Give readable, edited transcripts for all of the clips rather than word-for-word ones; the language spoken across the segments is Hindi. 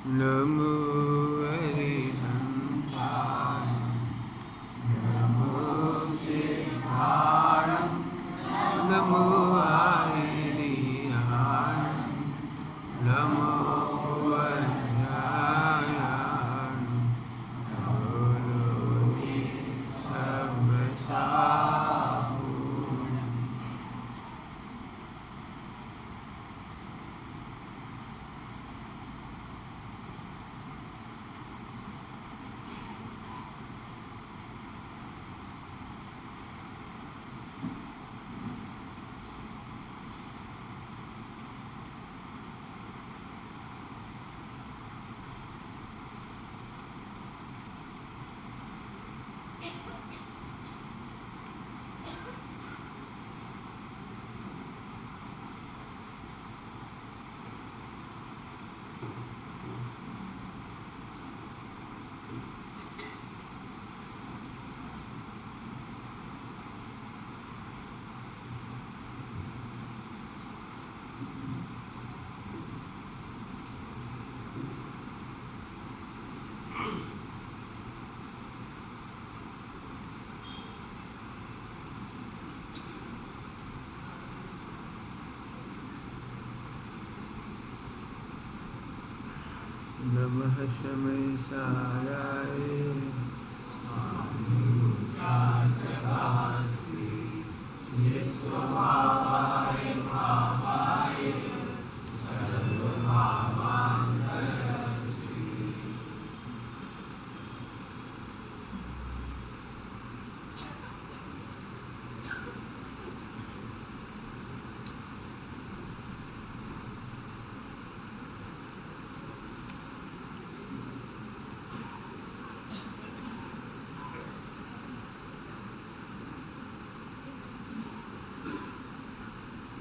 नमो अरिहंताय नमो सिद्धाणं नमो आयर्याय नमो वज्राय नमो सर्वसाहु। नमः शमैसायाय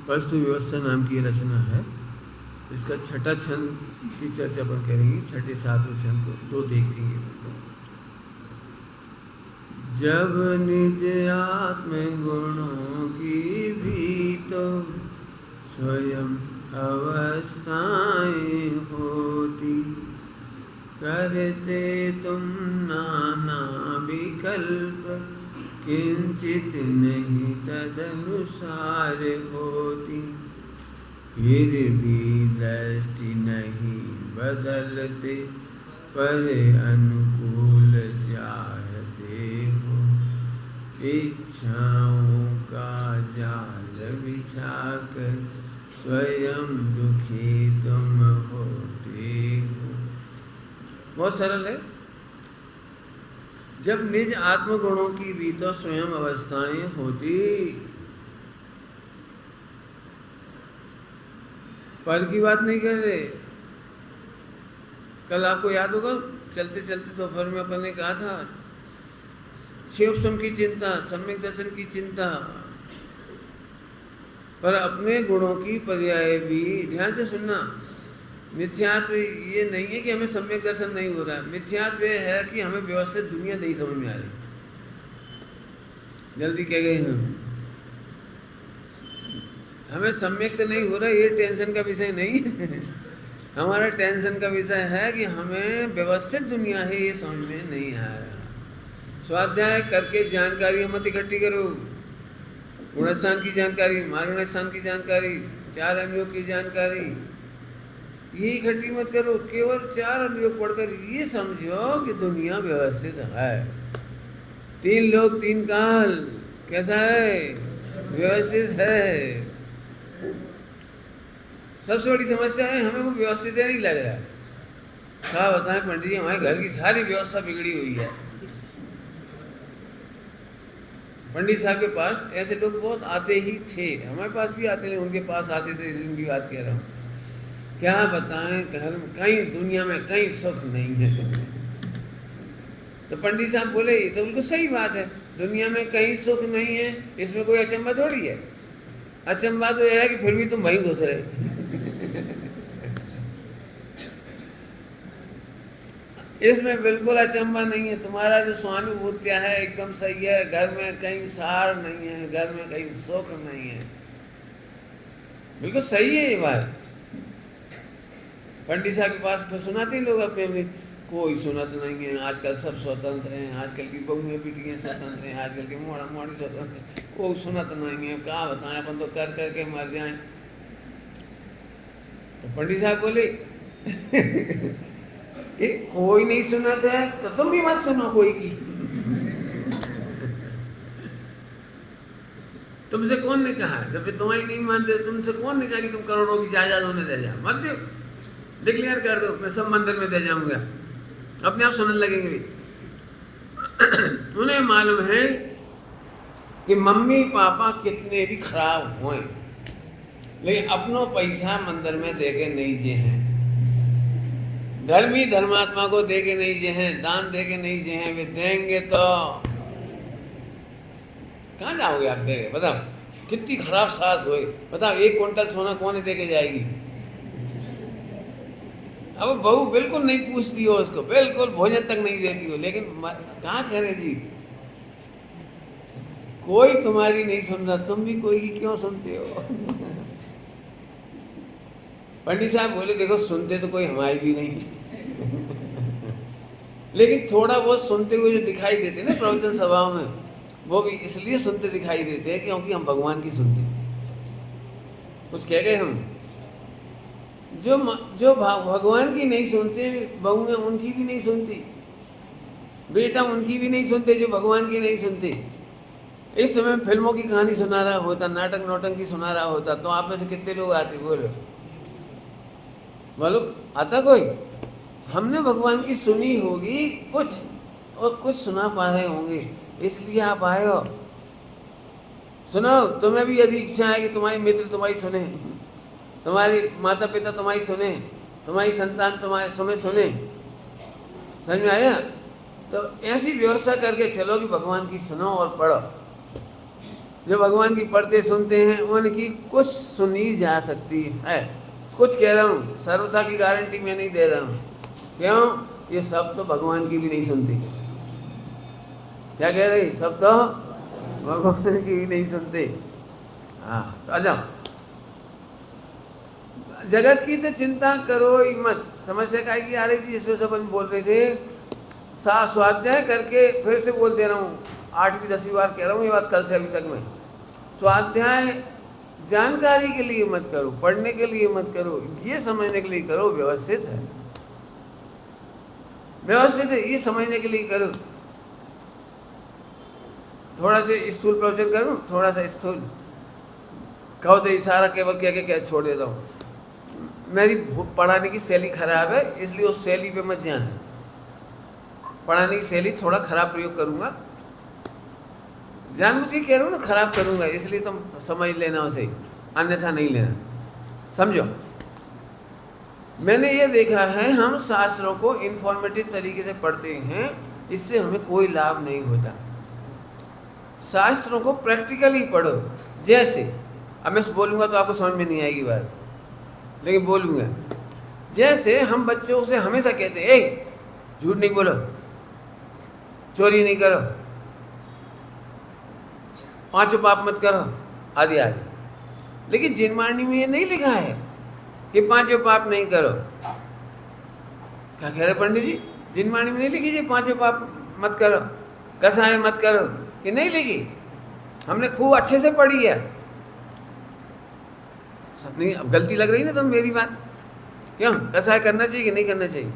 वस्तु व्यवस्था नाम की रचना है। इसका छठा छंद की चर्चा अपन करेंगे। छठे सातवें छंद को दो देखेंगे। जब निज आत्म गुणों की भी तो स्वयं अवस्थाएं होती, करते तुम नाना विकल्प किंचित नहीं तदनुसार होती, फिर भी दृष्टि नहीं बदलते पर अनुकूल चाहते हो, इच्छाओं का जाल बिछाकर स्वयं दुखी तुम होते हो। बहुत सरल है। जब निज आत्मगुणों की भी तो स्वयं अवस्थाएं होती, पर की बात नहीं कर रहे। कल आपको याद होगा चलते चलते दोपहर में अपन ने कहा था क्षेम की चिंता, सम्यक दर्शन की चिंता, पर अपने गुणों की पर्याय भी ध्यान से सुनना। मिथ्यात्व ये नहीं है कि हमें सम्यक दर्शन नहीं हो रहा है, मिथ्यात्व ये है कि हमें व्यवस्थित दुनिया नहीं समझ में आ रही। जल्दी कह गए हमें सम्यक तो नहीं हो रहा, ये टेंशन का विषय नहीं है। हमारा टेंशन का विषय है कि हमें व्यवस्थित दुनिया है ये समझ में नहीं आ रहा। स्वाध्याय करके जानकारी मत इकट्ठी करो। गुणस्थान की जानकारी, मार्गण स्थान की जानकारी, 4 अनुयोग की जानकारी, ये इकट्ठी मत करो। केवल 4 अनुयोग पढ़कर ये समझो कि दुनिया व्यवस्थित है। 3 लोक 3 काल कैसा है? व्यवस्थित है। सबसे बड़ी समस्या है हमें वो व्यवस्थित नहीं लग रहा है। क्या बताएं पंडित जी, हमारे घर की सारी व्यवस्था बिगड़ी हुई है। पंडित साहब के पास ऐसे लोग बहुत आते ही थे, हमारे पास भी आते थे, उनके पास आते थे, उनकी बात कह रहा हूँ। क्या बताएं, घर में कहीं दुनिया में कहीं सुख नहीं है। तो पंडित साहब बोले ये तो बिल्कुल सही बात है, दुनिया में कहीं सुख नहीं है, इसमें कोई अचंभा थोड़ी है। अचंभा तो यह है कि फिर भी तुम वहीं घुस रहे। इसमें बिल्कुल अचंभा नहीं है, तुम्हारा जो स्वानुभूत्य है एकदम सही है। घर में कहीं सार नहीं है, घर में कहीं सुख नहीं है, बिल्कुल सही है ये बात। पंडित साहब के पास तो सुनाते ही लोग अपने अपने, कोई सुनत नहीं है, आजकल सब स्वतंत्र हैं, आजकल की बहुएं बिटियाँ स्वतंत्र हैं, आजकल के मोड़ा मोड़ी स्वतंत्र हैं, कोई सुनत नहीं है, क्या बताएं, अपन तो कर करके मर जाएं। तो पंडित साहब बोले कि कोई नहीं सुनत है तो तुम भी मत सुनो कोई की। तुमसे कौन ने कहा, जब तुम्हारी नहीं मानते तुमसे कौन ने कहा कि तुम करोड़ों की जायदाद उन्हें दे जाओ, मत दो, डिक्लेयर कर दो मैं सब मंदिर में दे जाऊंगा, अपने आप सुनने लगेंगे। उन्हें मालूम है कि मम्मी पापा कितने भी खराब हुए लेकिन अपनों पैसा मंदिर में दे के नहीं जे हैं, धर्मी धर्मात्मा को दे के नहीं जे हैं, दान दे के नहीं जे हैं, वे देंगे तो कहाँ जाओगे आप देंगे, बताओ कितनी खराब सास होगी, बताओ 1 क्विंटल सोना कौन दे के जाएगी। अब बहू बिल्कुल नहीं पूछती हो उसको, बिल्कुल भोजन तक नहीं देती हो, लेकिन कहाँ करे जी, कोई तुम्हारी नहीं सुन रहा, तुम भी कोई की क्यों सुनते हो। पंडित साहब बोले देखो सुनते तो कोई हमारी भी नहीं लेकिन थोड़ा बहुत सुनते हुए जो दिखाई देते ना प्रवचन सभाओं में, वो भी इसलिए सुनते दिखाई देते हैं क्योंकि हम भगवान की सुनते हैं। कुछ कह गए हम, जो भगवान की नहीं सुनते, बहुएं उनकी भी नहीं सुनती, बेटा उनकी भी नहीं सुनते जो भगवान की नहीं सुनते। इस समय फिल्मों की कहानी सुना रहा होता, नाटक नौटंकी सुना रहा होता, तो आप में से कितने लोग आते बोलो, मालूम आता कोई? हमने भगवान की सुनी होगी कुछ और कुछ सुना पा रहे होंगे, इसलिए आप आए हो। सुनो, तुम्हें भी यदि इच्छा है कि तुम्हारे मित्र तुम्हारी सुने, तुम्हारे माता पिता तुम्हारी सुने, तुम्हारी संतान तुम्हारे सुने, समझ में आया? तो ऐसी व्यवस्था करके चलो कि भगवान की सुनो और पढ़ो। जो भगवान की पढ़ते सुनते हैं उनकी कुछ सुनी जा सकती है। कुछ कह रहा हूँ, सर्वथा की गारंटी मैं नहीं दे रहा हूँ। क्यों? ये सब तो भगवान की भी नहीं सुनती। क्या कह रही? सब तो भगवान की भी नहीं सुनते। हाँ, तो आ जाओ। जगत की तो चिंता करो ही मत। समस्या काय की आ रही थी जिसमें से अपन बोल रहे थे, स्वाध्याय करके, फिर से बोल दे रहा हूँ, 8वीं 10वीं बार कह रहा हूँ ये बात कल से अभी तक में। स्वाध्याय जानकारी के लिए मत करो, पढ़ने के लिए मत करो, ये समझने के लिए करो व्यवस्थित है, व्यवस्थित है ये समझने के लिए करो। थोड़ा से स्थूल प्रवचन करूँ, थोड़ा सा स्थूल कहो तो इशारा केवल क्या छोड़ देता हूँ। मेरी पढ़ाने की शैली खराब है, इसलिए उस शैली पे मत ध्यान। पढ़ाने की शैली थोड़ा खराब प्रयोग करूँगा, जानबूझ के कह रहा हूँ ना, खराब करूँगा, इसलिए तुम समझ लेना उसे, अन्यथा नहीं लेना। समझो, मैंने ये देखा है हम शास्त्रों को इन्फॉर्मेटिव तरीके से पढ़ते हैं, इससे हमें कोई लाभ नहीं होता। शास्त्रों को प्रैक्टिकली पढ़ो। जैसे अब मैं बोलूँगा तो आपको समझ में नहीं आएगी बात, लेकिन बोलूँगा। जैसे हम बच्चों से हमेशा कहते हैं, ए झूठ नहीं बोलो, चोरी नहीं करो, 5 पाप मत करो, आदि आदि। लेकिन जिनवाणी में ये नहीं लिखा है कि 5 पाप नहीं करो। क्या कह रहे पंडित जी? जिनवाणी में नहीं लिखी जी 5 पाप मत करो, कसाय मत करो, कि नहीं लिखी? हमने खूब अच्छे से पढ़ी है। सब नहीं, अब गलती लग रही ना तो मेरी बात, क्यों? कसाय करना चाहिए कि नहीं करना चाहिए?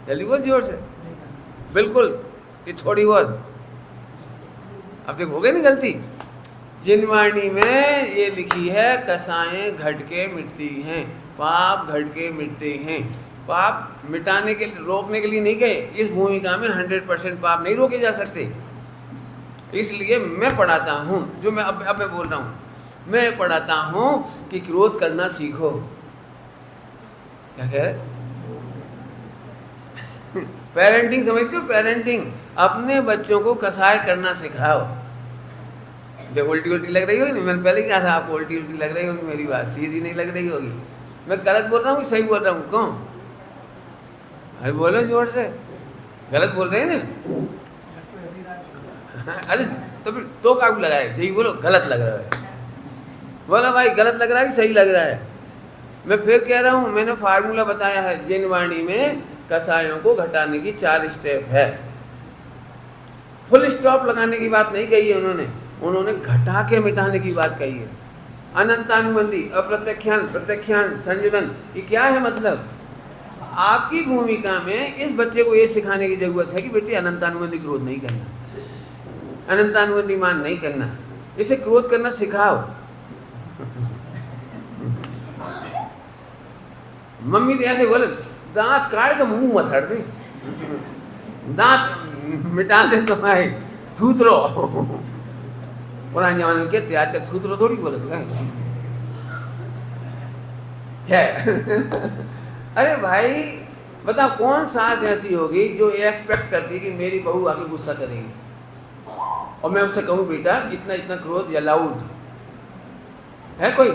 जल्दी बोल जोर से। बिल्कुल, ये थोड़ी बहुत अब देखो हो गई ना गलती। जिनवाणी में ये लिखी है कसाएं घट के मिटती हैं, पाप घट के मिटते हैं। पाप मिटाने के रोकने के लिए नहीं गए, इस भूमिका में 100% पाप नहीं रोके जा सकते। इसलिए मैं पढ़ाता हूँ, जो मैं अब मैं बोल रहा हूँ, मैं पढ़ाता हूँ कि क्रोध करना सीखो। क्या कह रहे? पेरेंटिंग समझते हो? पेरेंटिंग, अपने बच्चों को कसाय करना सिखाओ। जब उल्टी उल्टी लग रही होगी ना, मैंने पहले कहा था आपको उल्टी उल्टी लग रही होगी, मेरी बात सीधी नहीं लग रही होगी। मैं गलत बोल रहा हूँ कि सही बोल रहा हूँ? कौन? अरे बोलो जोर से, गलत बोल रहे हैं ना? अरे तो फिर तो काबू लगाए, यही बोलो गलत लग रहा है। बोलो भाई गलत लग रहा है कि सही लग रहा है? मैं फिर कह रहा हूँ, मैंने फार्मूला बताया है जिन वाणी में कसायों को घटाने की 4 स्टेप है। फुल स्टॉप लगाने की बात नहीं कही है उन्होंने घटा के मिटाने की बात कही है। अनंतानुबंधी, अप्रत्यख्यान, प्रत्यख्यान, संयोजन, ये क्या है मतलब? आपकी भूमिका में इस बच्चे को ये सिखाने की जरूरत है कि बेटी अनंतानुबंधी क्रोध नहीं करना, अनंतानुबंधी मान नहीं करना, इसे क्रोध करना सिखाओ। मम्मी तो ऐसे बोले दांत काट के मुंह मसड़ दे, दांत मिटा दे तो भाई थूतरो। पुराने जमाने में कहते, आज का थूतरो थोड़ी बोलते है। अरे भाई बताओ, कौन सास ऐसी होगी जो एक्सपेक्ट करती है कि मेरी बहू आके गुस्सा करेगी और मैं उससे कहूँ बेटा इतना इतना क्रोध अलाउड है? कोई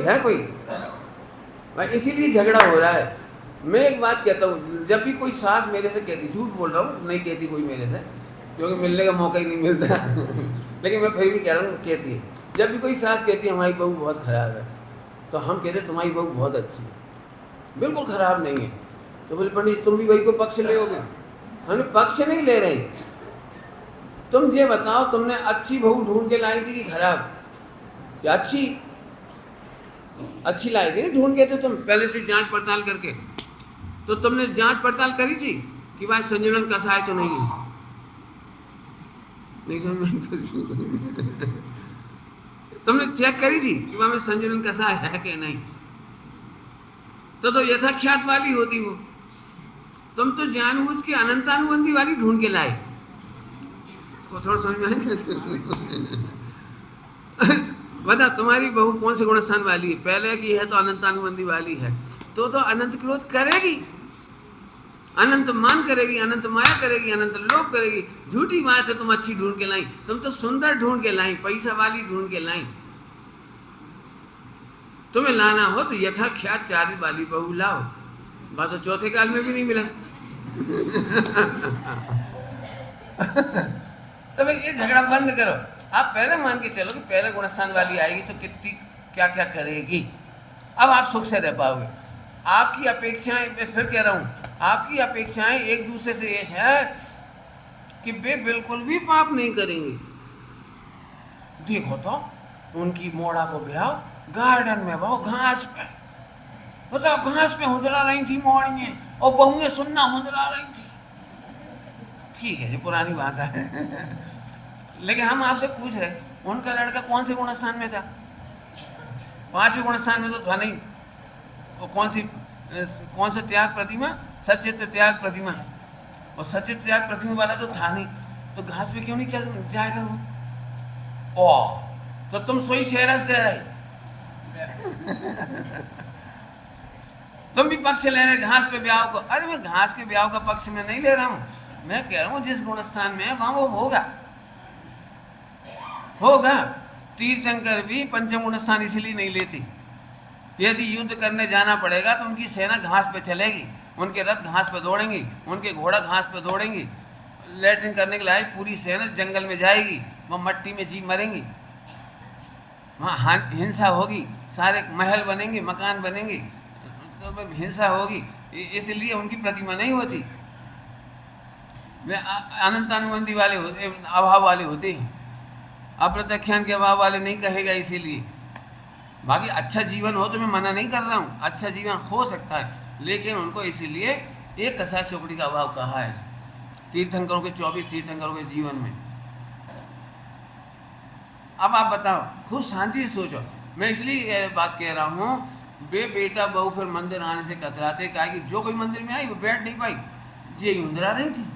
भाई, इसीलिए झगड़ा हो रहा है। मैं एक बात कहता हूँ, जब भी कोई सास मेरे से कहती, झूठ बोल रहा हूँ, नहीं कहती कोई मेरे से, क्योंकि मिलने का मौका ही नहीं मिलता लेकिन मैं फिर भी कह रहा हूँ कहती है। जब भी कोई सास कहती है हमारी बहू बहुत ख़राब है, तो हम कहते तुम्हारी बहू बहुत अच्छी है, बिल्कुल ख़राब नहीं है। तो बोले पंडित तुम भी वही को पक्ष लोगे? हमने पक्ष नहीं ले रहे। तुम ये बताओ, तुमने अच्छी बहू ढूंढ के लाई थी कि खराब? क्या अच्छी लाई थी ढूंढ के, तो तुम पहले से जांच पड़ताल करके, तो तुमने जांच पड़ताल करी थी कि भाई संयोजन कसाय तो नहीं है? नहीं तुमने चेक करी थी कि वहां में संयोजन कसाय है कि नहीं? तो यथाख्यात वाली होती वो। तुम तो जानबूझ के अनंतानुबंधी वाली ढूंढ के लाए। इसको थोड़ा समझ में बता, तुम्हारी बहू कौन से गुणस्थान वाली है? पहले की है तो अनंतानुबंधी वाली है, तो अनंत क्रोध करेगी, अनंत मान करेगी, अनंत माया करेगी, अनंत लोभ करेगी। झूठी बात है तुम अच्छी ढूंढ के लाई, तुम तो सुंदर ढूंढ के लाई, पैसा वाली ढूंढ के लाई। तुम्हें लाना हो तो यथाख्यात 4 वाली बहू लाओ। बात तो चौथे काल में भी नहीं मिला तो भाई ये झगड़ा बंद करो। आप पहले मान के चलो कि पहले गुणस्थान वाली आएगी तो कितनी क्या क्या करेगी, अब आप सुख से रह पाओगे। आपकी अपेक्षाएं, मैं फिर कह रहा हूँ, आपकी अपेक्षाएं एक दूसरे से ये है कि वे बिल्कुल भी पाप नहीं करेंगे। देखो तो उनकी मोड़ा को ब्याह गार्डन में बहु घास पे, बताओ घास पे हुंदरा रही थी मोड़िए और बहुएं सुनना हुंदरा रही थी। ठीक है, ये पुरानी भाषा है लेकिन हम आपसे पूछ रहे, उनका लड़का कौन से गुणस्थान में था? 5वें गुणस्थान में तो था नहीं। वो कौन सा त्याग प्रतिमा? सचित त्याग प्रतिमा। और सचित त्याग प्रतिमा वाला तो था नहीं, तो घास पे क्यों नहीं चल जाएगा वो? ओ तो तुम सोई शेरस दे रहे तुम भी पक्ष ले रहे घास पे ब्याह को। अरे मैं घास के ब्याह का पक्ष में नहीं ले रहा हूँ, मैं कह रहा हूँ जिस गुणस्थान में है वहां वो होगा। तीर्थंकर भी पंचम गुणस्थान इसलिए नहीं लेती। यदि युद्ध करने जाना पड़ेगा तो उनकी सेना घास पे चलेगी, उनके रथ घास पे दौड़ेंगी, उनके घोड़ा घास पे दौड़ेंगी। लैट्रिन करने के लिए पूरी सेना जंगल में जाएगी, वहाँ मट्टी में जी मरेंगी, वहाँ हिंसा होगी, सारे महल बनेंगे, मकान बनेंगे, तो हिंसा होगी। इसलिए उनकी प्रतिमा नहीं होती। वे अनंतानुबंधी वाले होते, अभाव वाले होते हैं, अप्रत्यख्यान के अभाव वाले नहीं कहेगा। इसीलिए बाकी अच्छा जीवन हो तो मैं मना नहीं कर रहा हूँ, अच्छा जीवन हो सकता है, लेकिन उनको इसीलिए एक कसाय चौकड़ी का अभाव कहा है तीर्थंकरों के, 24 तीर्थंकरों के जीवन में। अब आप बताओ, खूब शांति से सोचो। मैं इसलिए बात कह रहा हूँ, बे बेटा बहू फिर मंदिर आने से कतराते, कहा कि जो कोई मंदिर में आई वो बैठ नहीं पाई, ये युंदरा रही थी।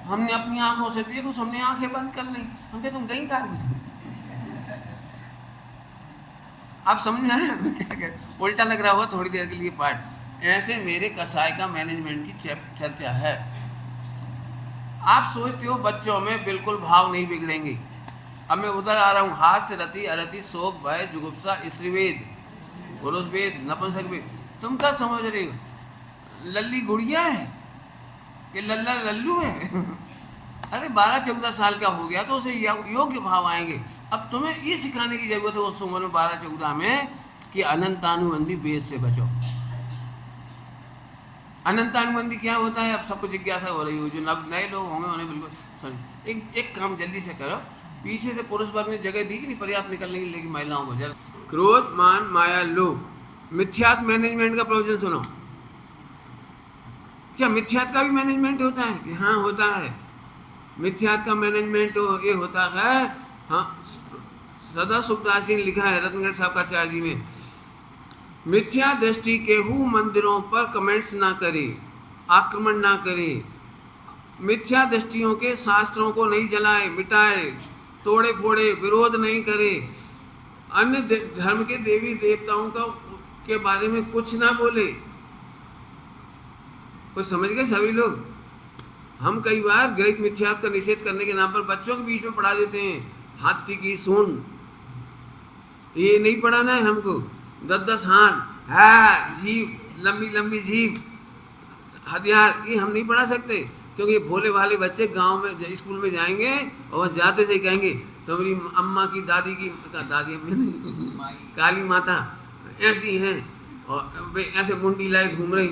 हमने अपनी आंखों से देखो, हमने आंखें बंद कर ली, हम कहते तुम गई कहाँ? आप समझ में आ रहे हैं? उल्टा लग रहा हुआ थोड़ी देर के लिए पार्ट। ऐसे मेरे कसाय का मैनेजमेंट की चर्चा है। आप सोचते हो बच्चों में बिल्कुल भाव नहीं बिगड़ेंगे। अब मैं उधर आ रहा हूँ, हास्य, रति, अरति, शोक, भय, जुगुप्सा, स्त्रीवेद, पुरुष वेद, नपुंसक वेद। तुम क्या समझ रहे हो? लल्ली गुड़िया है कि लल्ला लल्लू है? अरे 12-14 साल का हो गया तो उसे योग्य भाव आएंगे। अब तुम्हें ये सिखाने की जरूरत है उस उम्र में 12-14 में कि अनंतानुबंधी वेद से बचो। अनंतानुबंधी क्या होता है, अब सबको जिज्ञासा हो रही हो, जो नए लोग होंगे उन्हें बिल्कुल समझ। एक काम जल्दी से करो, पीछे से पुरुष वर्ग ने जगह दी कि नहीं पर्याप्त निकलने की, लेकिन महिलाओं को जरा। क्रोध मान माया लोभ। मिथ्यात्व मैनेजमेंट का प्रवचन सुनो। क्या मिथ्यात्व का भी मैनेजमेंट होता है? कि हाँ होता है। मिथ्यात्व का मैनेजमेंट ये होता है, हाँ सदा सुखदास जी ने लिखा है रत्नगढ़ साहब का आचार्य जी में, मिथ्या दृष्टि केहू मंदिरों पर कमेंट्स ना करे, आक्रमण ना करे, मिथ्या दृष्टियों के शास्त्रों को नहीं जलाए मिटाए, तोड़े फोड़े, विरोध नहीं करे, अन्य धर्म के देवी देवताओं का के बारे में कुछ ना बोले। कुछ समझ गए सभी लोग? हम कई बार ग्रहित मिथ्यात्व का निषेध करने के नाम पर बच्चों के बीच में पढ़ा देते हैं, हाथी की सूंड, ये नहीं पढ़ाना है हमको। 10-10 हाथ है, जीभ लंबी लंबी जीभ, हथियार, ये हम नहीं पढ़ा सकते, क्योंकि भोले भाले बच्चे गांव में स्कूल में जाएंगे और जाते से कहेंगे तो मेरी अम्मा की दादी की दादी काली माता ऐसी हैं और वे ऐसे मुंडी लाए घूम रही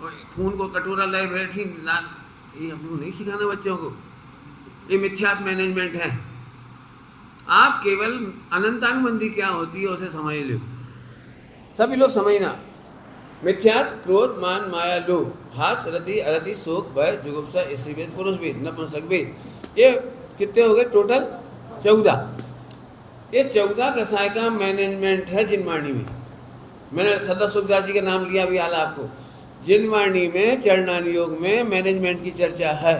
और खून को कटोरा लाए बैठी, ये हम लोग नहीं सिखाना बच्चों को। ये मिथ्यात्व मैनेजमेंट है। आप केवल अनंतानुबंधी क्या होती है उसे समझ लो, सभी लोग समझना। मिथ्यात्व क्रोध मान माया लोभ, हास रति अरति शोक भय जुगुप्सा स्त्री भेद पुरुष भेद नपुंसक भेद, ये कितने हो गए टोटल? 14। ये 14 कसाय का मैनेजमेंट है जिनवाणी में। मैंने सदा सुखदास जी का नाम लिया अभी हाल आपको। जिनवाणी में चरणान योग में मैनेजमेंट की चर्चा है।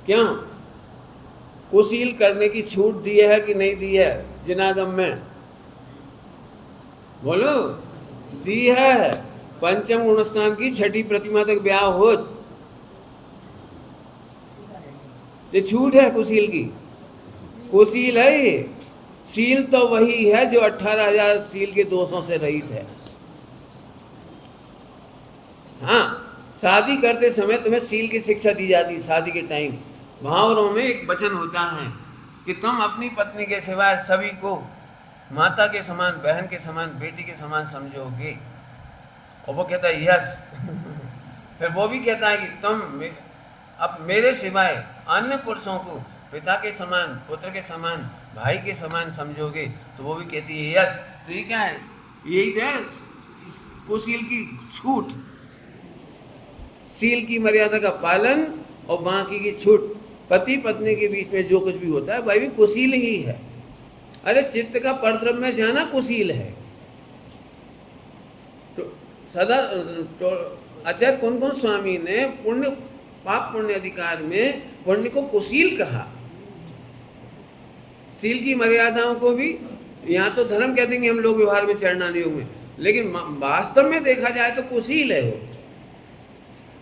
क्यों? कुशील करने की छूट दी है कि नहीं दी है? जिनागम में बोलो, दी है। पंचम गुणस्थान की 6ठी प्रतिमा तक ब्याह हो, ये छूट है कुशील की। कुशील है ये। सील तो वही है जो 18,000 सील के दोषों से रहित है। हाँ, शादी करते समय तुम्हें सील की शिक्षा दी जाती। शादी के टाइम मुहावरों में एक वचन होता है कि तुम अपनी पत्नी के सिवाय सभी को माता के समान, बहन के समान, बेटी के समान समझोगे। और वो कहता है यस। फिर वो भी कहता है कि तुम अब मेरे सिवाय अन्य पुरुषों को पिता के समान, पुत्र के समान, भाई के समान समझोगे। तो वो भी कहती है यस। तो ये क्या है? यही तो है कुशील की छूट, सील की मर्यादा का पालन और बाकी की छूट। पति पत्नी के बीच में जो कुछ भी होता है भाई भी कुशील ही है। अरे चित्त का परद्रव में जाना कुशील है। तो सदा तो आचार्य कुंदकुंज स्वामी ने पुण्य पाप पुण्य अधिकार में पुण्य को कुशील कहा। सील की मर्यादाओं को भी यहाँ तो धर्म कह देंगे हम लोग व्यवहार में चढ़ना नहीं होंगे, लेकिन वास्तव में देखा जाए तो कुशील है वो।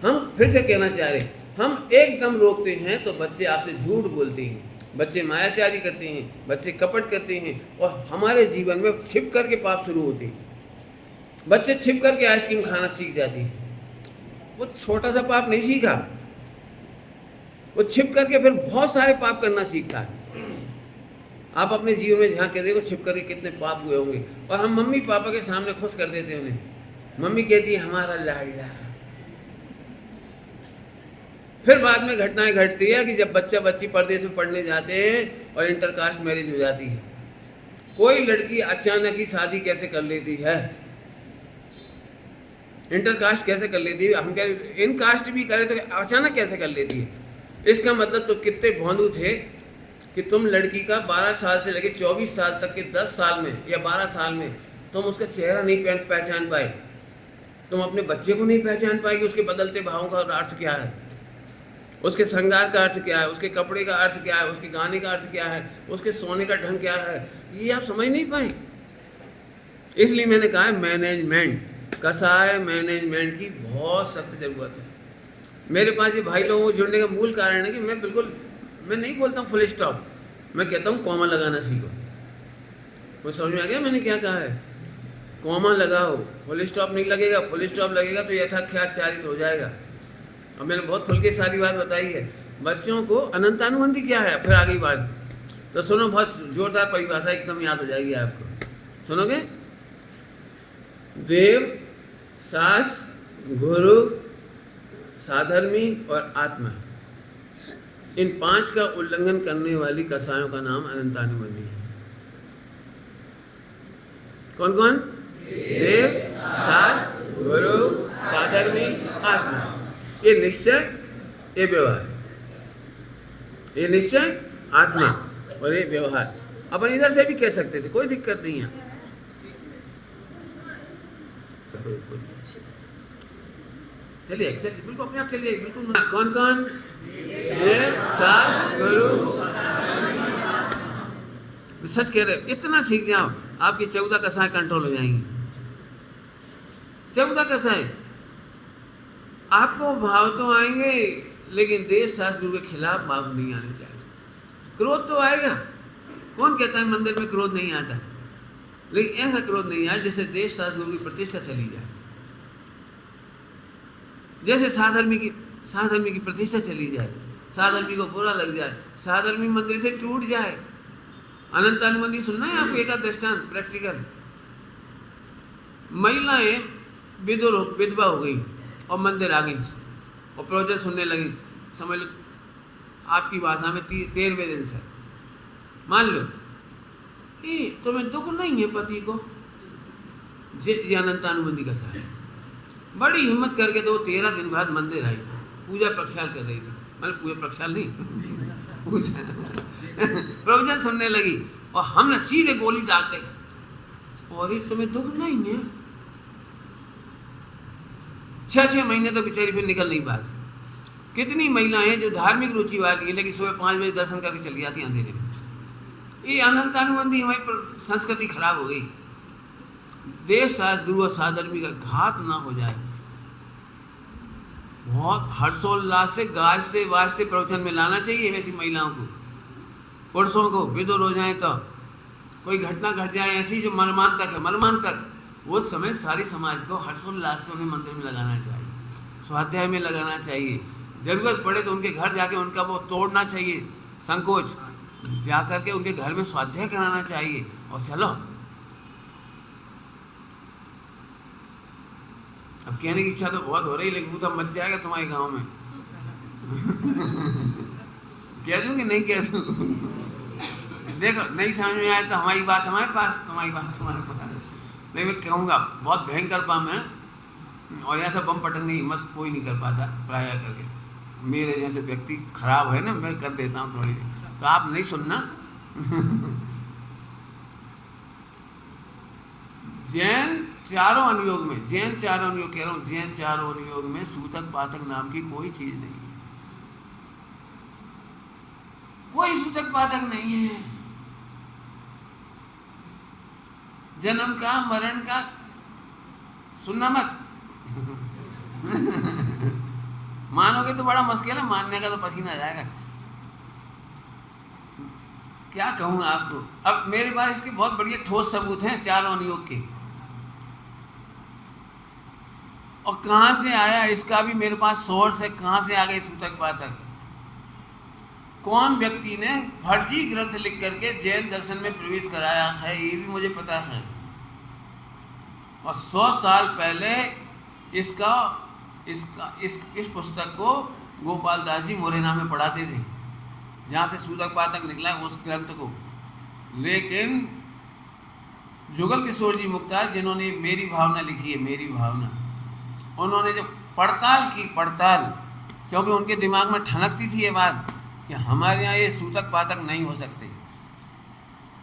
हम फिर से कहना चाह रहे, हम एकदम रोकते हैं तो बच्चे आपसे झूठ बोलते हैं, बच्चे मायाचारी करते हैं, बच्चे कपट करते हैं और हमारे जीवन में छिप करके पाप शुरू होते हैं। बच्चे छिप करके आइसक्रीम खाना सीख जाते हैं। वो छोटा सा पाप नहीं सीखा, वो छिप करके फिर बहुत सारे पाप करना सीखता है। आप अपने जीवन में झांक के देखो छिप करके कितने पाप हुए होंगे। और हम मम्मी पापा के सामने खुश कर देते हैं उन्हें। मम्मी कहती है हमारा लाडला। फिर बाद में घटनाएं घटती है कि जब बच्चा बच्ची परदेश में पढ़ने जाते हैं और इंटरकास्ट मैरिज हो जाती है। कोई लड़की अचानक ही शादी कैसे कर लेती है, इंटरकास्ट कैसे कर लेती है, हम क्या इन कास्ट भी करे तो अचानक कैसे कर लेती है। इसका मतलब तो कितने भोंदू थे कि तुम लड़की का 12 साल से लेकर 24 साल तक के 10 साल में या 12 साल में तुम उसका चेहरा नहीं पहचान पाए, तुम अपने बच्चे को नहीं पहचान पाए कि उसके बदलते भावों का अर्थ क्या है, उसके श्रृंगार का अर्थ क्या है, उसके कपड़े का अर्थ क्या है, उसके गाने का अर्थ क्या है, उसके सोने का ढंग क्या है, ये आप समझ नहीं पाए। इसलिए मैंने कहा है मैनेजमेंट, कसाय मैनेजमेंट की बहुत सख्त जरूरत है। मेरे पास ये भाई लोगों को जुड़ने का मूल कारण है कि मैं नहीं बोलता हूँ फुल स्टॉप, मैं कहता हूँ कॉमा लगाना सीखो। वो समझ में आ गया मैंने क्या कहा है? कॉमा लगाओ, फुल स्टॉप नहीं लगेगा। फुल स्टॉप लगेगा तो यथाख्याचारित हो जाएगा। अब मैंने बहुत खुल के सारी बात बताई है। बच्चों को अनंतानुबंधी क्या है, फिर आ गई बात तो सुनो, बहुत जोरदार परिभाषा एकदम याद हो जाएगी आपको। सुनोगे? देव, शास्त्र, गुरु, साधर्मी और आत्मा, इन 5 का उल्लंघन करने वाली कसायों का नाम अनंतानुबंधी है। कौन कौन? देव, शास्त्र, गुरु, साधर्मी, आत्मा। ये निश्चय, ये व्यवहार। ये निश्चय, आत्मा और ये व्यवहार। अपन इधर से भी कह सकते थे, कोई दिक्कत नहीं है। चलिए चलिए, बिल्कुल अपने आप चलिए, बिल्कुल। कौन कौन? देव, शास्त्र, गुरु। सच कह रहे, इतना सीख जाओ, आपकी 14 कसाएं कंट्रोल हो जाएंगी। 14 कसाएं। आपको भाव तो आएंगे, लेकिन देश शास्त्र के खिलाफ भाव नहीं आने चाहिए। क्रोध तो आएगा, कौन कहता है मंदिर में क्रोध नहीं आता? लेकिन ऐसा क्रोध नहीं आया जैसे देश शास्त्र की प्रतिष्ठा चली जाए, जैसे साधर्मी की प्रतिष्ठा चली जाए, साधर्मी को बुरा लग जाए, साधर्मी मंदिर से टूट जाए। अनंतानुबंधी सुनना है आपको? एक दृष्टांत प्रैक्टिकल। महिलाएं विधवा हो गई और मंदिर आ गई और प्रवचन सुनने लगी, समझ लो आपकी भाषा में 13वें दिन से। मान लो तुम्हें दुख नहीं है पति को, ये अनंतानुबंधी का साथ। बड़ी हिम्मत करके तो 13 दिन बाद मंदिर आई, पूजा प्रक्षाल कर रही थी, मतलब पूजा प्रक्षाल नहीं पूजा प्रवचन सुनने लगी और हमने सीधे गोली दाग दी, और तुम्हें दुख नहीं है। 6 महीने तो बेचारी फिर निकल नहीं पाती। कितनी महिलाएं हैं जो धार्मिक रुचि वाली है, लेकिन सुबह 5 बजे दर्शन करके चली जाती हैं अंधेरे में। ये अनंतानुबंधी हमारी संस्कृति खराब हो गई। देश, शास्त्र, गुरु और साधर्मी का घात ना हो जाए। बहुत हर्षोल्लास से गाजते वाजते प्रवचन में लाना चाहिए वैसी महिलाओं को। पुरुषों को विदुर हो जाए तो कोई घटना घट जाए ऐसी जो मर्मांतक, उस समय सारी समाज को हर्षोल्लास से उन्हें मंदिर में लगाना चाहिए, स्वाध्याय में लगाना चाहिए। जरूरत पड़े तो उनके घर जाके उनका वो तोड़ना चाहिए संकोच, जा करके उनके घर में स्वाध्याय कराना चाहिए। और चलो, अब कहने की इच्छा तो बहुत हो रही, लेकिन मुँह मच जाएगा तुम्हारे गांव में कह दूँ कि नहीं कह दूँ? देखो, नहीं समझ में आया तो हमारी बात हमारे पास, तुम्हारी बात तुम्हारे पास। नहीं, मैं कहूँगा बहुत भयंकर बम है, और ऐसा बम पटकने की हिम्मत कोई नहीं कर पाता प्राय करके। मेरे जैसे व्यक्ति खराब है ना, मैं कर देता हूँ थोड़ी देर, तो आप नहीं सुनना। जैन चारों अनुयोग में, जैन चारों अनुयोग कह रहा हूँ, जैन चारों अनुयोग में सूतक पातक नाम की कोई चीज नहीं है। कोई सूतक पातक नहीं है। जन्म का मरण का सुनना मत। मानोगे तो बड़ा मुश्किल है, मानने का तो पसीना आ जाएगा। क्या कहूँ आपको? अब मेरे पास इसके बहुत बढ़िया ठोस सबूत हैं चारों अनुयोग के, और कहाँ से आया इसका भी मेरे पास सोर्स है। कहाँ से आ गए सूतक पातक? कौन व्यक्ति ने फर्जी ग्रंथ लिख करके जैन दर्शन में प्रवेश कराया है, ये भी मुझे पता है। और 100 साल पहले इस पुस्तक को गोपाल दास जी मोरेना में पढ़ाते थे, जहाँ से सूतक पातक निकला है उस ग्रंथ को। लेकिन जुगल किशोर जी मुख्तार, जिन्होंने मेरी भावना लिखी है, मेरी भावना, उन्होंने जब पड़ताल की, क्योंकि उनके दिमाग में ठनकती थी ये बात कि हमारे यहाँ ये सूतक पातक नहीं हो सकते,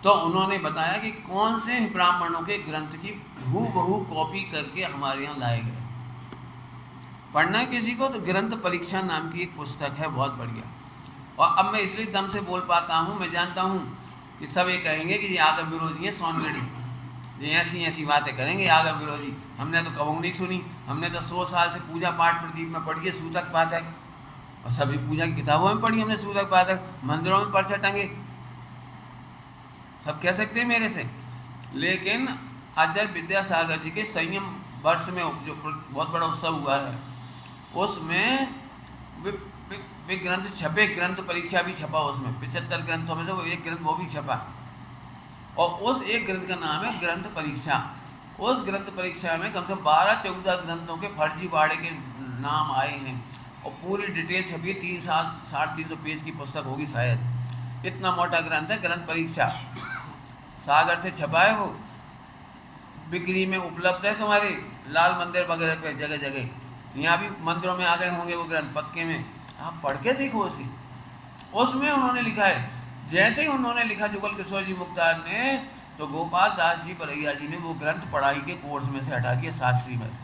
तो उन्होंने बताया कि कौन से ब्राह्मणों के ग्रंथ की हूबहू कॉपी करके हमारे यहाँ लाए गए। पढ़ना है किसी को तो ग्रंथ परीक्षा नाम की एक पुस्तक है, बहुत बढ़िया। और अब मैं इसलिए दम से बोल पाता हूँ, मैं जानता हूँ कि सब ये कहेंगे कि ये आगम विरोधी है, सोनगढ़ी, ये ऐसी बातें करेंगे आगम विरोधी। हमने तो कभी नहीं सुनी, हमने तो 100 साल से पूजा पाठ प्रदीप में पढ़ी है सूतक पातक, और सभी पूजा की किताबों में पढ़ी हमने सूतक पातक, मंदिरों में पर्चा टंगे, सब कह सकते हैं मेरे से। लेकिन आचार्य विद्यासागर जी के संयम वर्ष में जो बहुत बड़ा उत्सव हुआ है, उसमें वे ग्रंथ छपे, ग्रंथ परीक्षा भी छपा उसमें। 75 ग्रंथों में से वो एक ग्रंथ वो भी छपा। और उस एक ग्रंथ का नाम है ग्रंथ परीक्षा। उस ग्रंथ परीक्षा में कम से कम 12-14 ग्रंथों के फर्जीवाड़े के नाम आए हैं और पूरी डिटेल छपी, 300-350 पेज की पुस्तक होगी शायद, इतना मोटा ग्रंथ है ग्रंथ परीक्षा। सागर से छपा है वो, बिक्री में उपलब्ध है तुम्हारे लाल मंदिर वगैरह पे जगह जगह। यहाँ भी मंदिरों में आ गए होंगे वो ग्रंथ पक्के में, आप पढ़ के देखो उसी। उसमें उन्होंने लिखा है, जैसे ही उन्होंने लिखा जुगल किशोर जी मुख्तार ने, तो गोपाल दास जी बरैया जी ने वो ग्रंथ पढ़ाई के कोर्स में से हटा दिया, शास्त्री में से।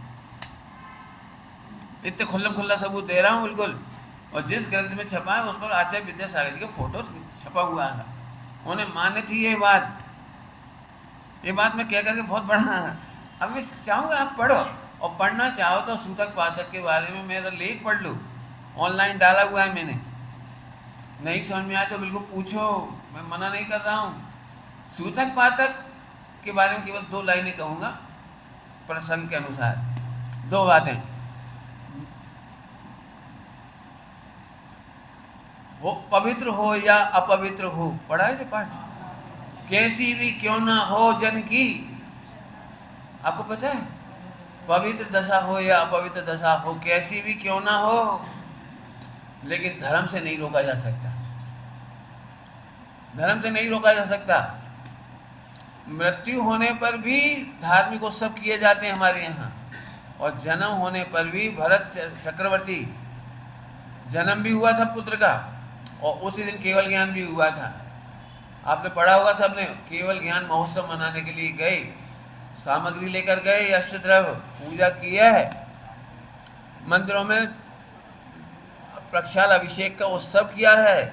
इतने खुल्लम खुल्ला सबूत दे रहा हूँ बिल्कुल। और जिस ग्रंथ में छपा है उस पर आचार्य विद्यासागर जी का फोटो छपा हुआ है। उन्हें मान्य थी ये बात मैं कह करके बहुत बड़ा। अब मैं चाहूँगा आप पढ़ो, और पढ़ना चाहो तो सूतक पातक के बारे में मेरा लेख पढ़ लो, ऑनलाइन डाला हुआ है मैंने। नहीं समझ में आया तो बिल्कुल पूछो, मैं मना नहीं कर रहा हूँ। सूतक पातक के बारे में केवल 2 लाइनें कहूँगा प्रसंग के अनुसार, 2 बातें। वो पवित्र हो या अपवित्र हो, पढ़ा है जो पाठ, कैसी भी क्यों ना हो जन की, आपको पता है, पवित्र दशा हो या अपवित्र दशा हो, कैसी भी क्यों ना हो, लेकिन धर्म से नहीं रोका जा सकता। धर्म से नहीं रोका जा सकता। मृत्यु होने पर भी धार्मिक उत्सव किए जाते हैं हमारे यहाँ, और जन्म होने पर भी भरत चक्रवर्ती जन्म भी हुआ था पुत्र का, और उसी दिन केवल ज्ञान भी हुआ था। आपने पढ़ा होगा सबने, केवल ज्ञान महोत्सव मनाने के लिए गए, सामग्री लेकर गए, अष्टद्रव्य पूजा किया है, मंदिरों में प्रक्षाल अभिषेक का उत्सव किया है,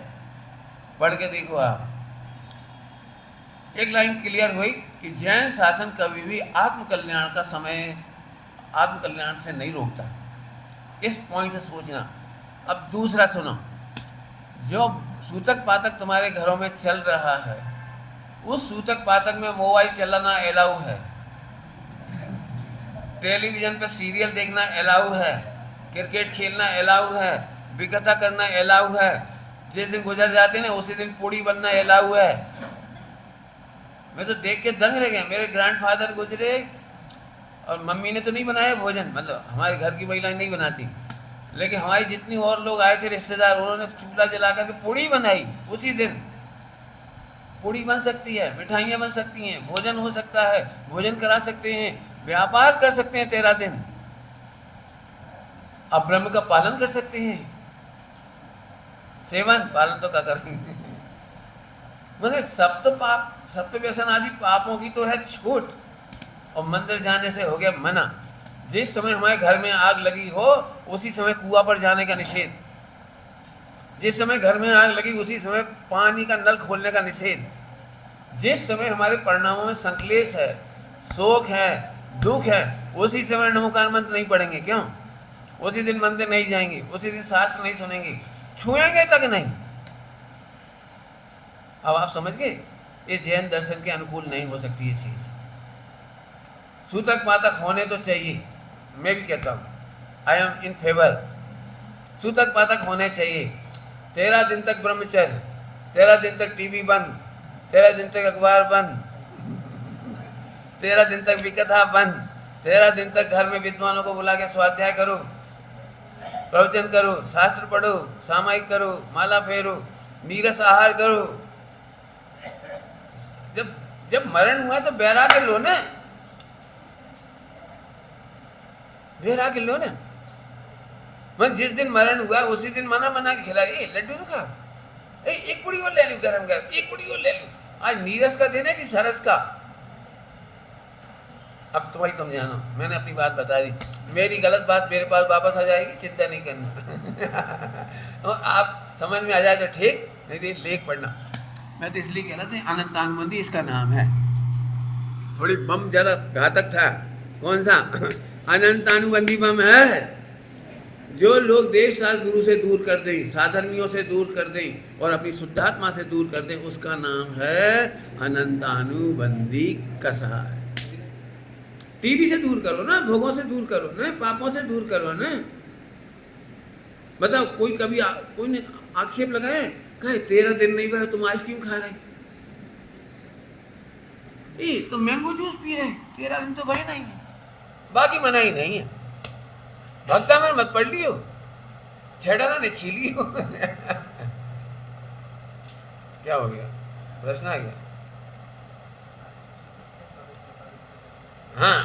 पढ़ के देखो आप। एक लाइन क्लियर हुई कि जैन शासन कभी भी आत्मकल्याण का समय आत्मकल्याण से नहीं रोकता, इस पॉइंट से सोचना। अब दूसरा सुनो, जो सूतक पातक तुम्हारे घरों में चल रहा है, उस सूतक पातक में मोबाइल चलाना अलाउ है, टेलीविजन पर सीरियल देखना अलाउ है, क्रिकेट खेलना अलाउ है, विकथा करना अलाउ है, जिस दिन गुजर जाते ना उसी दिन पूड़ी बनना अलाउ है। मैं तो देख के दंग रह गया, मेरे ग्रैंडफादर गुजरे और मम्मी ने तो नहीं बनाया भोजन, मतलब हमारे घर की महिलाएं नहीं बनाती, लेकिन हमारी जितनी और लोग आए थे रिश्तेदार, उन्होंने चूल्हा जला करके पूड़ी बनाई। उसी दिन पूड़ी बन सकती है, मिठाइयाँ बन सकती हैं, भोजन हो सकता है, भोजन करा सकते हैं, व्यापार कर सकते हैं 13 दिन, अब ब्रह्म का पालन कर सकते हैं। सेवन पालन तो क्या करेंगे मैंने सप्त व्यसन आदि पापों की तो है छूट, और मंदिर जाने से हो गया मना। जिस समय हमारे घर में आग लगी हो उसी समय कुआं पर जाने का निषेध, जिस समय घर में आग लगी उसी समय पानी का नल खोलने का निषेध, जिस समय हमारे परिणामों में संक्लेश है, शोक है, दुख है, उसी समय नमोकार मंत्र नहीं पढ़ेंगे। क्यों? उसी दिन मंदिर नहीं जाएंगे, उसी दिन शास्त्र नहीं सुनेंगे, छुएंगे तक नहीं। अब आप समझ गए, ये जैन दर्शन के अनुकूल नहीं हो सकती ये चीज। सूतक पातक होने तो चाहिए, मैं भी कहता हूँ, आई एम इन फेवर, सूतक पातक होने चाहिए। 13 दिन तक ब्रह्मचर्य, 13 दिन तक टीवी बंद, 13 दिन तक अखबार बंद, 13 दिन तक विकथा बंद, 13 दिन तक घर में विद्वानों को बुला के स्वाध्याय करो, प्रवचन करो, शास्त्र पढ़ो, सामायिक करो, माला फेरो, नीरस आहार करो। जब मरण हुआ तो बैराग्य लो ना, बैराग्य लो ना। मैं जिस दिन मरण हुआ उसी दिन मना बना के खिला, लड्डू तो खा, एक पुड़ी और ले लूं गरम गरम, एक पुड़ी और ले लूं। आज नीरस का दिन है कि सरस का? अब तो भाई तुम जानो, मैंने अपनी बात बता दी, मेरी गलत बात मेरे पास वापस आ जाएगी, चिंता नहीं करना। और आप समझ में आ जाए तो ठीक, नहीं तो लेख पढ़ना। मैं तो इसलिए कह रहा था अनंतानुबंधी इसका नाम है, थोड़ी बम ज़्यादा घातक था। कौन सा? अनंतानुबंधी बम है। जो लोग देश शास्त्र गुरु से दूर कर दें, साधर्मियों से दूर कर दें और अपनी शुद्धात्मा से दूर कर दें, उसका नाम है अनंतानुबंधी कसाय। टीवी से दूर करो ना, भोगों से दूर करो ना, पापों से दूर करो ना। बताओ, कोई कभी कोई ने आक्षेप लगाए, कहे 13 दिन नहीं भाई तुम आइसक्रीम खा रहे, ये तो मैंगो जूस पी रहे, 13 दिन तो भाई नहीं है, बाकी मनाही नहीं है। भक्ता में मत पढ़ लियो, छेड़ा ने छीलियो। क्या हो गया, प्रश्न आ गया? हाँ,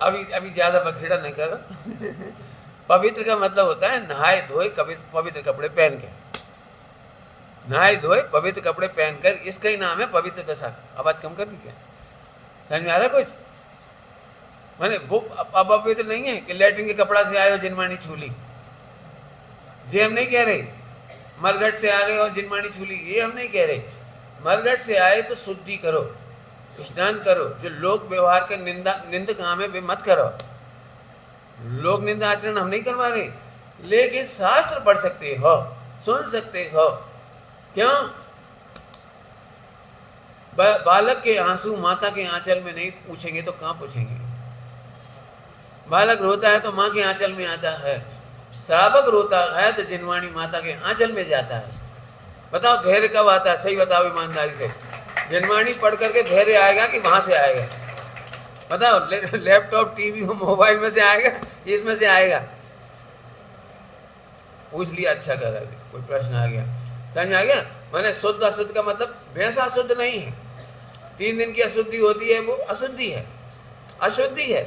अभी ज्यादा बखेड़ा नहीं करो। पवित्र का मतलब होता है नहाए धोए पवित्र कपड़े पहन के, नहाए धोए पवित्र कपड़े पहनकर, इसका ही नाम है पवित्र दशा। आवाज कम कर दी क्या? समझ में आ रहा कुछ? मैंने वो अब पवित्र नहीं है कि लैट्रिन के कपड़ा से आए हो जिनवाणी छूली, ये हम नहीं कह रहे। मरघट से आ गए और जिनवाणी छूली, ये हम नहीं कह रहे। मरघट से आए तो शुद्धि करो, स्नान करो। जो लोक व्यवहार का निंद काम है वे मत करो। लोक निंदा आचरण हम नहीं करवा रहे, लेकिन शास्त्र पढ़ सकते हो, सुन सकते हो। क्यों? बालक के आंसू माता के आंचल में नहीं पूछेंगे तो कहाँ पूछेंगे? बालक रोता है तो माँ के आंचल में आता है, श्रावक रोता है तो जिनवाणी माता के आंचल में जाता है। बताओ धैर्य कब आता है? सही बताओ ईमानदारी से। जिनवाणी पढ़ करके धैर्य आएगा कि वहां से आएगा? बताओ, लैपटॉप टीवी हो मोबाइल में से आएगा, इसमें से आएगा? पूछ लिया, अच्छा करा। कोई प्रश्न आ गया, समझ आ गया? मैंने शुद्ध अशुद्ध का मतलब वैसा अशुद्ध नहीं है। 3 दिन की अशुद्धि होती है, वो अशुद्धि है, अशुद्धि है।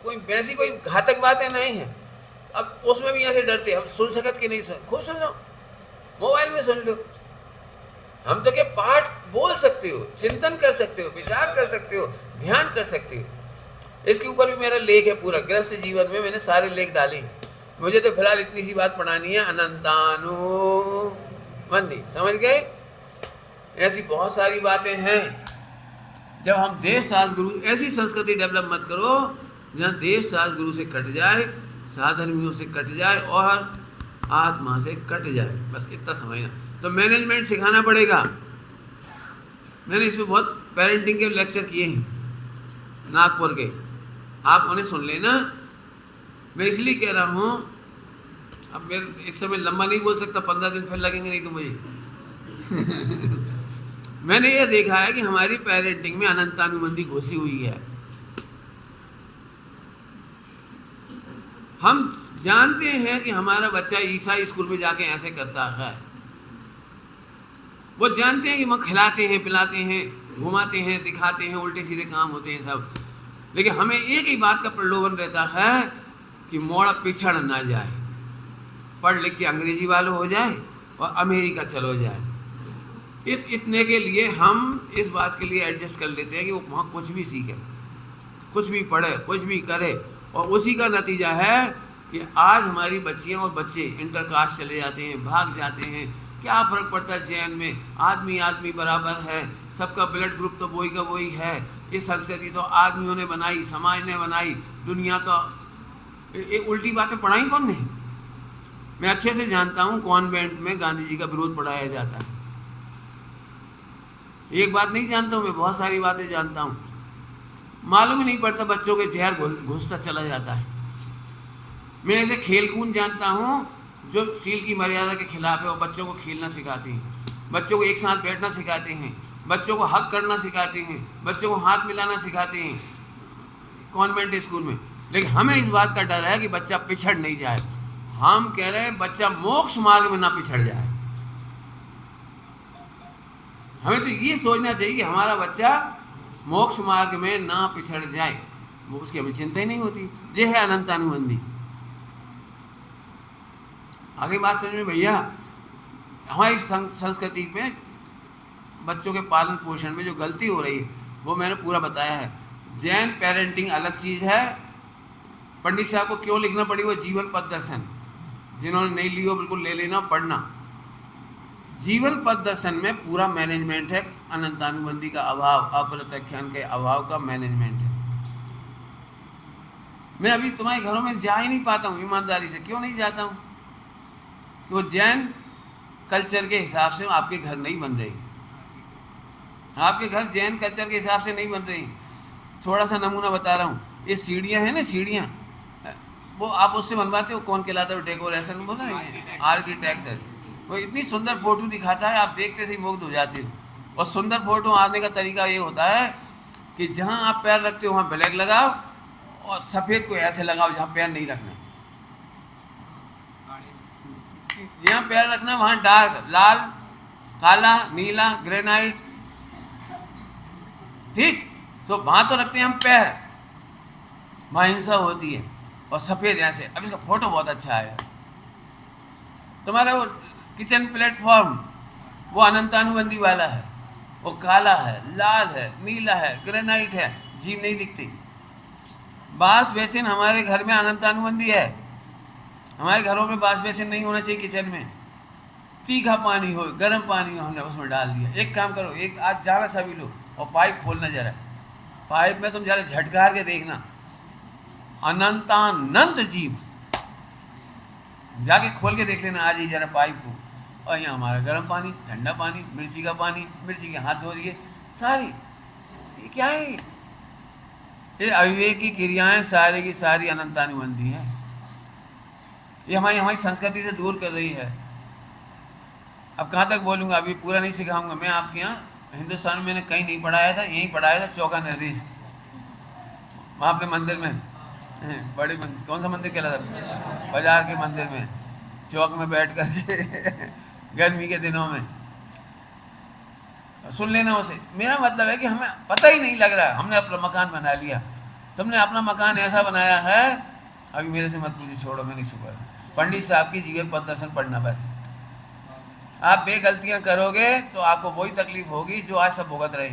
कोई वैसी कोई घातक बातें नहीं है। अब उसमें भी ऐसे डरते, हम सुन सकत कि नहीं सुन, खूब सुनो, मोबाइल में सुन लो। हम तो क्या पाठ बोल सकते हो, चिंतन कर सकते हो, विचार कर सकते हो, ध्यान कर सकते हो। इसके ऊपर भी मेरा लेख है पूरा, गृहस्थ जीवन में मैंने सारे लेख डाले। मुझे तो फिलहाल इतनी सी बात पढ़ानी है, अनंतानुबंधी, समझ गए? ऐसी बहुत सारी बातें हैं। जब हम देश शास्त्र गुरु, ऐसी संस्कृति डेवलप मत करो जहाँ देश शास्त्र गुरु से कट जाए, साधर्मियों से कट जाए और आत्मा से कट जाए। बस इतना समझना। तो मैनेजमेंट सिखाना पड़ेगा। मैंने इसमें बहुत पेरेंटिंग के लेक्चर किए हैं नागपुर के, आप उन्हें सुन लेना। मैं इसलिए कह रहा हूँ, अब मेरे इस समय लंबा नहीं बोल सकता, 15 दिन फिर लगेंगे नहीं तो मुझे। मैंने ये देखा है कि हमारी पेरेंटिंग में अनंतानुबंधी घुसी हुई है। हम जानते हैं कि हमारा बच्चा ईसाई स्कूल में जाके ऐसे करता है, वो जानते हैं कि वहाँ खिलाते हैं, पिलाते हैं, घुमाते हैं, दिखाते हैं, उल्टे सीधे काम होते हैं सब। लेकिन हमें एक ही बात का प्रलोभन रहता है कि मोड़ा पिछड़ ना जाए, पढ़ लिख के अंग्रेजी वालों हो जाए और अमेरिका चलो जाए। इतने के लिए हम इस बात के लिए एडजस्ट कर लेते हैं कि वो वहाँ कुछ भी सीखे, कुछ भी पढ़े, कुछ भी करे। और उसी का नतीजा है कि आज हमारी बच्चियाँ और बच्चे इंटरकास्ट चले जाते हैं, भाग जाते हैं। क्या फ़र्क पड़ता है जैन में? आदमी आदमी बराबर है, सबका ब्लड ग्रुप तो वही का वही है। ये संस्कृति तो आदमियों ने बनाई, समाज ने बनाई, दुनिया तो एक उल्टी बातें पढ़ाई कौन ने? मैं अच्छे से जानता हूँ कॉन्वेंट में गांधी जी का विरोध पढ़ाया जाता है। एक बात नहीं जानता हूँ मैं, बहुत सारी बातें जानता हूँ। मालूम ही नहीं पड़ता, बच्चों के जहर घुसता चला जाता है। मैं ऐसे खेल कूद जानता हूँ जो सील की मर्यादा के खिलाफ है, और बच्चों को खेलना सिखाते हैं, बच्चों को एक साथ बैठना सिखाते हैं, बच्चों को हक करना सिखाते हैं, बच्चों को हाथ मिलाना सिखाते हैं कॉन्वेंट स्कूल में। लेकिन हमें इस बात का डर है कि बच्चा पिछड़ नहीं जाए। हम कह रहे हैं बच्चा मोक्ष मार्ग में ना पिछड़ जाए। हमें तो ये सोचना चाहिए कि हमारा बच्चा मोक्ष मार्ग में ना पिछड़ जाए, वो उसकी हमें चिंता ही नहीं होती। ये है अनंतानुबंधी। आगे बात समझ में भैया, हमारी संस्कृति में बच्चों के पालन पोषण में जो गलती हो रही है वो मैंने पूरा बताया है। जैन पेरेंटिंग अलग चीज़ है। पंडित साहब को क्यों लिखना पड़ी वो जीवन पथ दर्शन, जिन्होंने नहीं लियो बिल्कुल ले लेना, पढ़ना। जीवन पथ दर्शन में पूरा मैनेजमेंट है, अनंतानुबंधी का अभाव, अप्रत्याख्यान के अभाव का मैनेजमेंट है। मैं अभी तुम्हारे घरों में जा ही नहीं पाता हूँ ईमानदारी से। क्यों नहीं जाता हूँ? कि वो जैन कल्चर के हिसाब से आपके घर नहीं बन रहे, आपके घर जैन कल्चर के हिसाब से नहीं बन रही। थोड़ा सा नमूना बता रहा हूँ, ये सीढ़ियाँ हैं ना, सीढ़ियाँ, वो आप उससे बनवाते हो, कौन कहलाता है? डेकोरेशन बोला, आर्किटेक्ट है। वो इतनी सुंदर फोटो दिखाता है, आप देखते से ही मुग्ध हो जाते हो। और सुंदर फोटो आने का तरीका ये होता है कि जहाँ आप पैर रखते हो वहाँ ब्लैक लगाओ और सफ़ेद को ऐसे लगाओ जहाँ पैर नहीं रखना। जहाँ पैर रखना वहाँ डार्क, लाल, काला, नीला, ग्रेनाइट, ठीक। तो वहाँ तो रखते हैं हम पैर, वहाँ हिंसा होती है, और सफ़ेद ऐसे। अब इसका फोटो बहुत अच्छा आया। तुम्हारा वो किचन प्लेटफॉर्म वो अनंतानुबंधी वाला है, वो काला है, लाल है, नीला है, ग्रेनाइट है, जीभ नहीं दिखती। बास बेसिन हमारे घर में अनंतानुबंधी है। हमारे घरों में बास बेसिन नहीं होना चाहिए किचन में। तीखा पानी हो, गर्म पानी हो, हमने उसमें डाल दिया। एक काम करो, एक आज जाना सभी लोग और पाइप खोलना जरा। पाइप में तुम जरा झटकार के देखना, अनंतानंत जीव, जाके खोल के देख लेना आज ही जरा पाइप को। और यहाँ हमारा गर्म पानी, ठंडा पानी, मिर्ची का पानी, मिर्ची के हाथ धो दिए सारी। ये क्या है? ये अविवेक की क्रियाएं सारी की सारी अनंतानुबंधी हैं। ये हमारी संस्कृति से दूर कर रही है। अब कहाँ तक बोलूँगा, अभी पूरा नहीं सिखाऊंगा मैं। आपके यहाँ हिंदुस्तान में मैंने कहीं नहीं पढ़ाया था, यहीं पढ़ाया था, चौका निर्देश, वहाँ अपने मंदिर में, बड़े मंदिर, कौन सा मंदिर कहला था, बाजार के मंदिर में, चौक में बैठ कर गर्मी के दिनों में सुन लेना उसे। मेरा मतलब है कि हमें पता ही नहीं लग रहा है, हमने अपना मकान बना लिया। तुमने अपना मकान ऐसा बनाया है, अभी मेरे से मत पूछो, छोड़ो, मैं नहीं सुपर। पंडित साहब की जीवन पथ दर्शन पढ़ना बस। आप बेगलतियां करोगे तो आपको वही तकलीफ होगी जो आज सब भुगत रहे।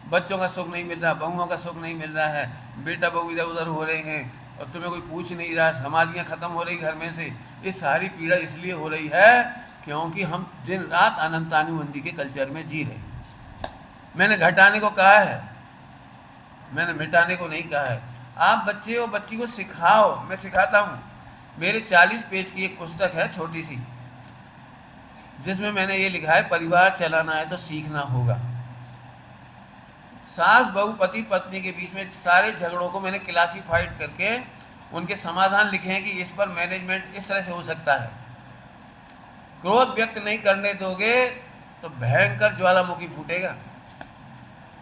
बच्चों का सुख नहीं मिल रहा, बहुओं का सुख नहीं मिल रहा है, बेटा बहू इधर उधर हो रहे हैं और तुम्हें कोई पूछ नहीं रहा, समाधियाँ खत्म हो रही घर में से। ये सारी पीड़ा इसलिए हो रही है क्योंकि हम दिन रात अनंतानुबंधी के कल्चर में जी रहे हैं। मैंने घटाने को कहा है, मैंने मिटाने को नहीं कहा है। आप बच्चे और बच्ची को सिखाओ, मैं सिखाता हूँ। मेरे 40 पेज की एक पुस्तक है छोटी सी, जिसमें मैंने ये लिखा है, परिवार चलाना है तो सीखना होगा। सास बहू पति पत्नी के बीच में सारे झगड़ों को मैंने क्लासीफाइड करके उनके समाधान लिखे हैं कि इस पर मैनेजमेंट इस तरह से हो सकता है। क्रोध व्यक्त नहीं करने दोगे तो भयंकर ज्वालामुखी फूटेगा।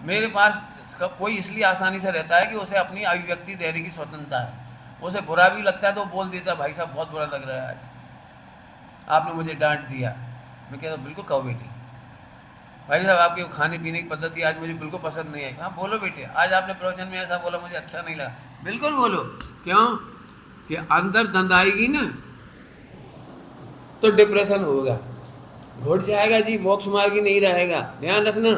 मेरे पास कोई इसलिए आसानी से रहता है कि उसे अपनी अभिव्यक्ति देने की स्वतंत्रता है। उसे बुरा भी लगता है तो बोल देता, भाई साहब बहुत बुरा लग रहा है, आज आपने मुझे डांट दिया। मैं कहता बिल्कुल कहो बेटे, भाई साहब आपके खाने पीने की पद्धति आज मुझे बिल्कुल पसंद नहीं है। हाँ बोलो बेटे, आज आपने प्रवचन में ऐसा बोला मुझे अच्छा नहीं लगा। बिल्कुल बोलो। क्यों? कि अंदर दंद आएगी ना तो डिप्रेशन होगा, घुट जाएगा जी, मोक्ष मार्गी नहीं रहेगा। ध्यान रखना,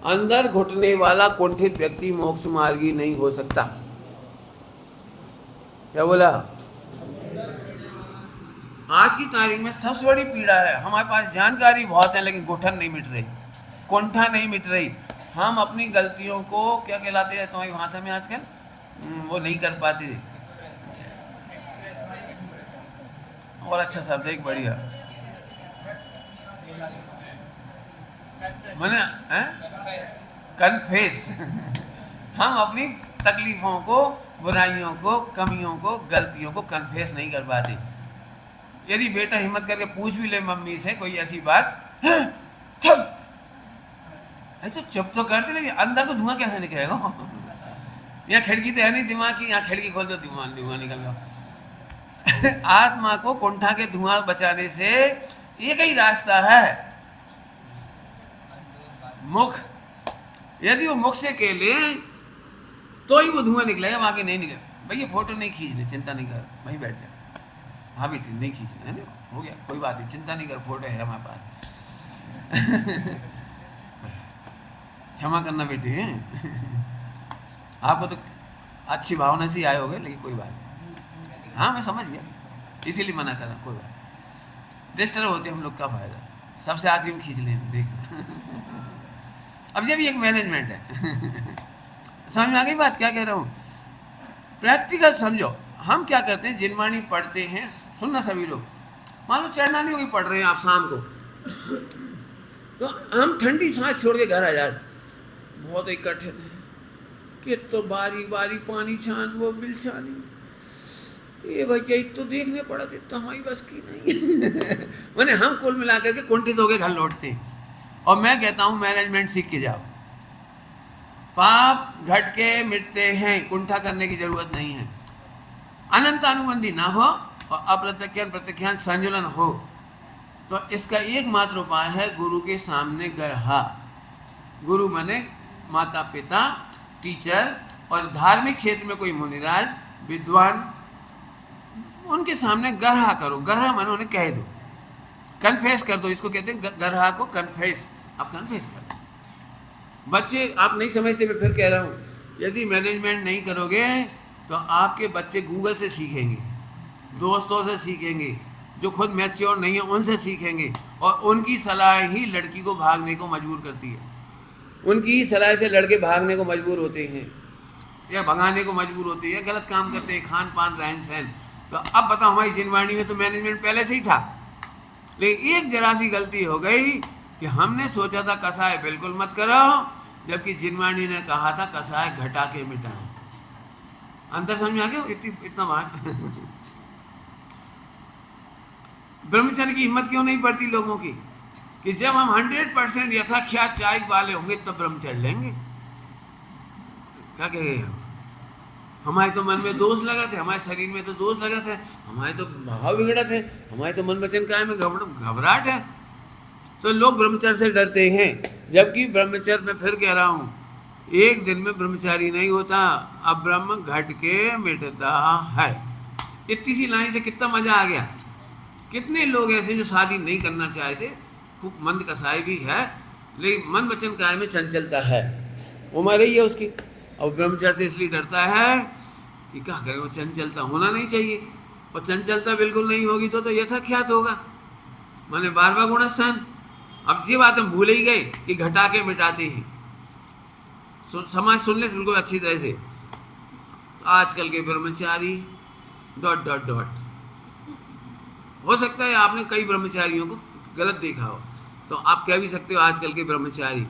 अंदर घुटने वाला कुंठित व्यक्ति मोक्ष मार्गी नहीं हो सकता। क्या बोला? आज की तारीख में सबसे बड़ी पीड़ा है, हमारे पास जानकारी बहुत है लेकिन घुटन नहीं मिट रही, कुंठा नहीं मिट रही। हम अपनी गलतियों को क्या कहलाते हैं तुम्हारी भाषा में आजकल, वो नहीं कर पाते। और अच्छा शब्द एक बढ़िया, मैंने कन्फेस हम अपनी तकलीफों को, बुराइयों को, कमियों को, गलतियों को कन्फेस नहीं कर पाते। यदि बेटा हिम्मत करके पूछ भी ले मम्मी से कोई ऐसी बात, चुप, ऐसे चुप तो करते लेकिन अंदर को धुआं कैसे निकलेगा? यहाँ खिड़की तो है नहीं दिमाग की, यहाँ खिड़की खोल दो धुआं निकल गया। आत्मा को कुंठा के धुआं बचाने से एक ही रास्ता है, मुख। यदि वो मुख से केले तो ही वो धुआं निकलेगा, बाकी नहीं निकलेगा। भाई ये फोटो नहीं खींचने, चिंता नहीं कर, वहीं बैठ जा। हाँ बेटी नहीं खींचना है ना, हो गया कोई बात नहीं, चिंता नहीं कर, फोटो है हमारे पास। क्षमा करना बेटी, आपको तो अच्छी भावना से आए होगे लेकिन कोई बात नहीं। हाँ मैं समझ गया, इसीलिए मना कर रहा, कोई बात। डिस्टर्ब होते हम लोग का फायदा, सबसे आखिरी में खींच लें, देखना। अब ये भी एक मैनेजमेंट है। समझ में आ गई बात क्या कह रहा हूँ? प्रैक्टिकल समझो। हम क्या करते हैं, जिनवाणी पढ़ते हैं, सुनना सभी लोग। मान लो चरणानी होगी पढ़ रहे हैं आप शाम को, तो हम ठंडी सांस छोड़ के घर आ जाए, बहुत ही कठिन है कि तो बारी बारी पानी छान, वो बिल छानी, ये भैया इत तो देखने पड़ा, तो हमारी बस की नहीं। मैंने हम कुल मिला करके कुंठित होके घर लौटते। और मैं कहता हूँ मैनेजमेंट सीख के जाओ। पाप घट के मिटते हैं, कुंठा करने की जरूरत नहीं है। अनंत अनुबंधी ना हो और अप्रत्यक्षान प्रत्यक्षान संजुलन हो, तो इसका एकमात्र उपाय है गुरु के सामने गढ़ा। गुरु माने माता पिता, टीचर, और धार्मिक क्षेत्र में कोई मुनिराज विद्वान, उनके सामने गढ़ा करो। गढ़ा माने उन्हें कह दो, कन्फेस कर दो। इसको कहते हैं गढ़ा को कन्फेस। आप कन्फेस कर दो। बच्चे आप नहीं समझते, मैं फिर कह रहा हूँ, यदि मैनेजमेंट नहीं करोगे तो आपके बच्चे गूगल से सीखेंगे, दोस्तों से सीखेंगे, जो खुद मैच्योर नहीं है उनसे सीखेंगे, और उनकी सलाह ही लड़की को भागने को मजबूर करती है। उनकी ही सलाह से लड़के भागने को मजबूर होते हैं या भगाने को मजबूर होते हैं, गलत काम करते हैं, खान पान रहन सहन। तो अब बताओ, हमारी जिनवाणी में तो मैनेजमेंट पहले से ही था, लेकिन एक जरा सी गलती हो गई कि हमने सोचा था कसाय बिल्कुल मत करो, जबकि जिनवाणी ने कहा था कसाय घटा के मिटाओ। अंतर समझ आ गया? इतना बात ब्रह्मचर्य की हिम्मत क्यों नहीं पड़ती लोगों की कि जब हम 100% यथाख्यात चाय वाले होंगे तब ब्रह्मचर्य लेंगे। क्या कहे, हमारे तो मन में दोष लगा थे, हमारे शरीर में तो दोष लगा था, हमारे तो भाव बिगड़ा थे, हमारे तो मन वचन काय में घबराहट है, तो लोग ब्रह्मचर्य से डरते हैं। जबकि ब्रह्मचर्य में फिर कह रहा हूँ, एक दिन में ब्रह्मचारी नहीं होता, अब ब्रह्म घट के मिटता है। इतनी सी लाइन से कितना मजा आ गया। कितने लोग ऐसे जो शादी नहीं करना चाहते, खूब मंद कसाई भी है, लेकिन मन वचन काय में चंचलता है, उम्र ही है उसकी, और ब्रह्मचर्य से इसलिए डरता है कि क्या करें, वो चंचलता होना नहीं चाहिए, और चंचलता बिल्कुल नहीं होगी तो यथाख्यात होगा, माने 12वां गुणस्थान। अब ये बात हम भूल ही गए कि घटा के मिटाते हैं। समाज सुन ले बिल्कुल अच्छी तरह से, आजकल के ब्रह्मचारी ... हो सकता है आपने कई ब्रह्मचारियों को गलत देखा हो, तो आप कह भी सकते हो आजकल के ब्रह्मचारी,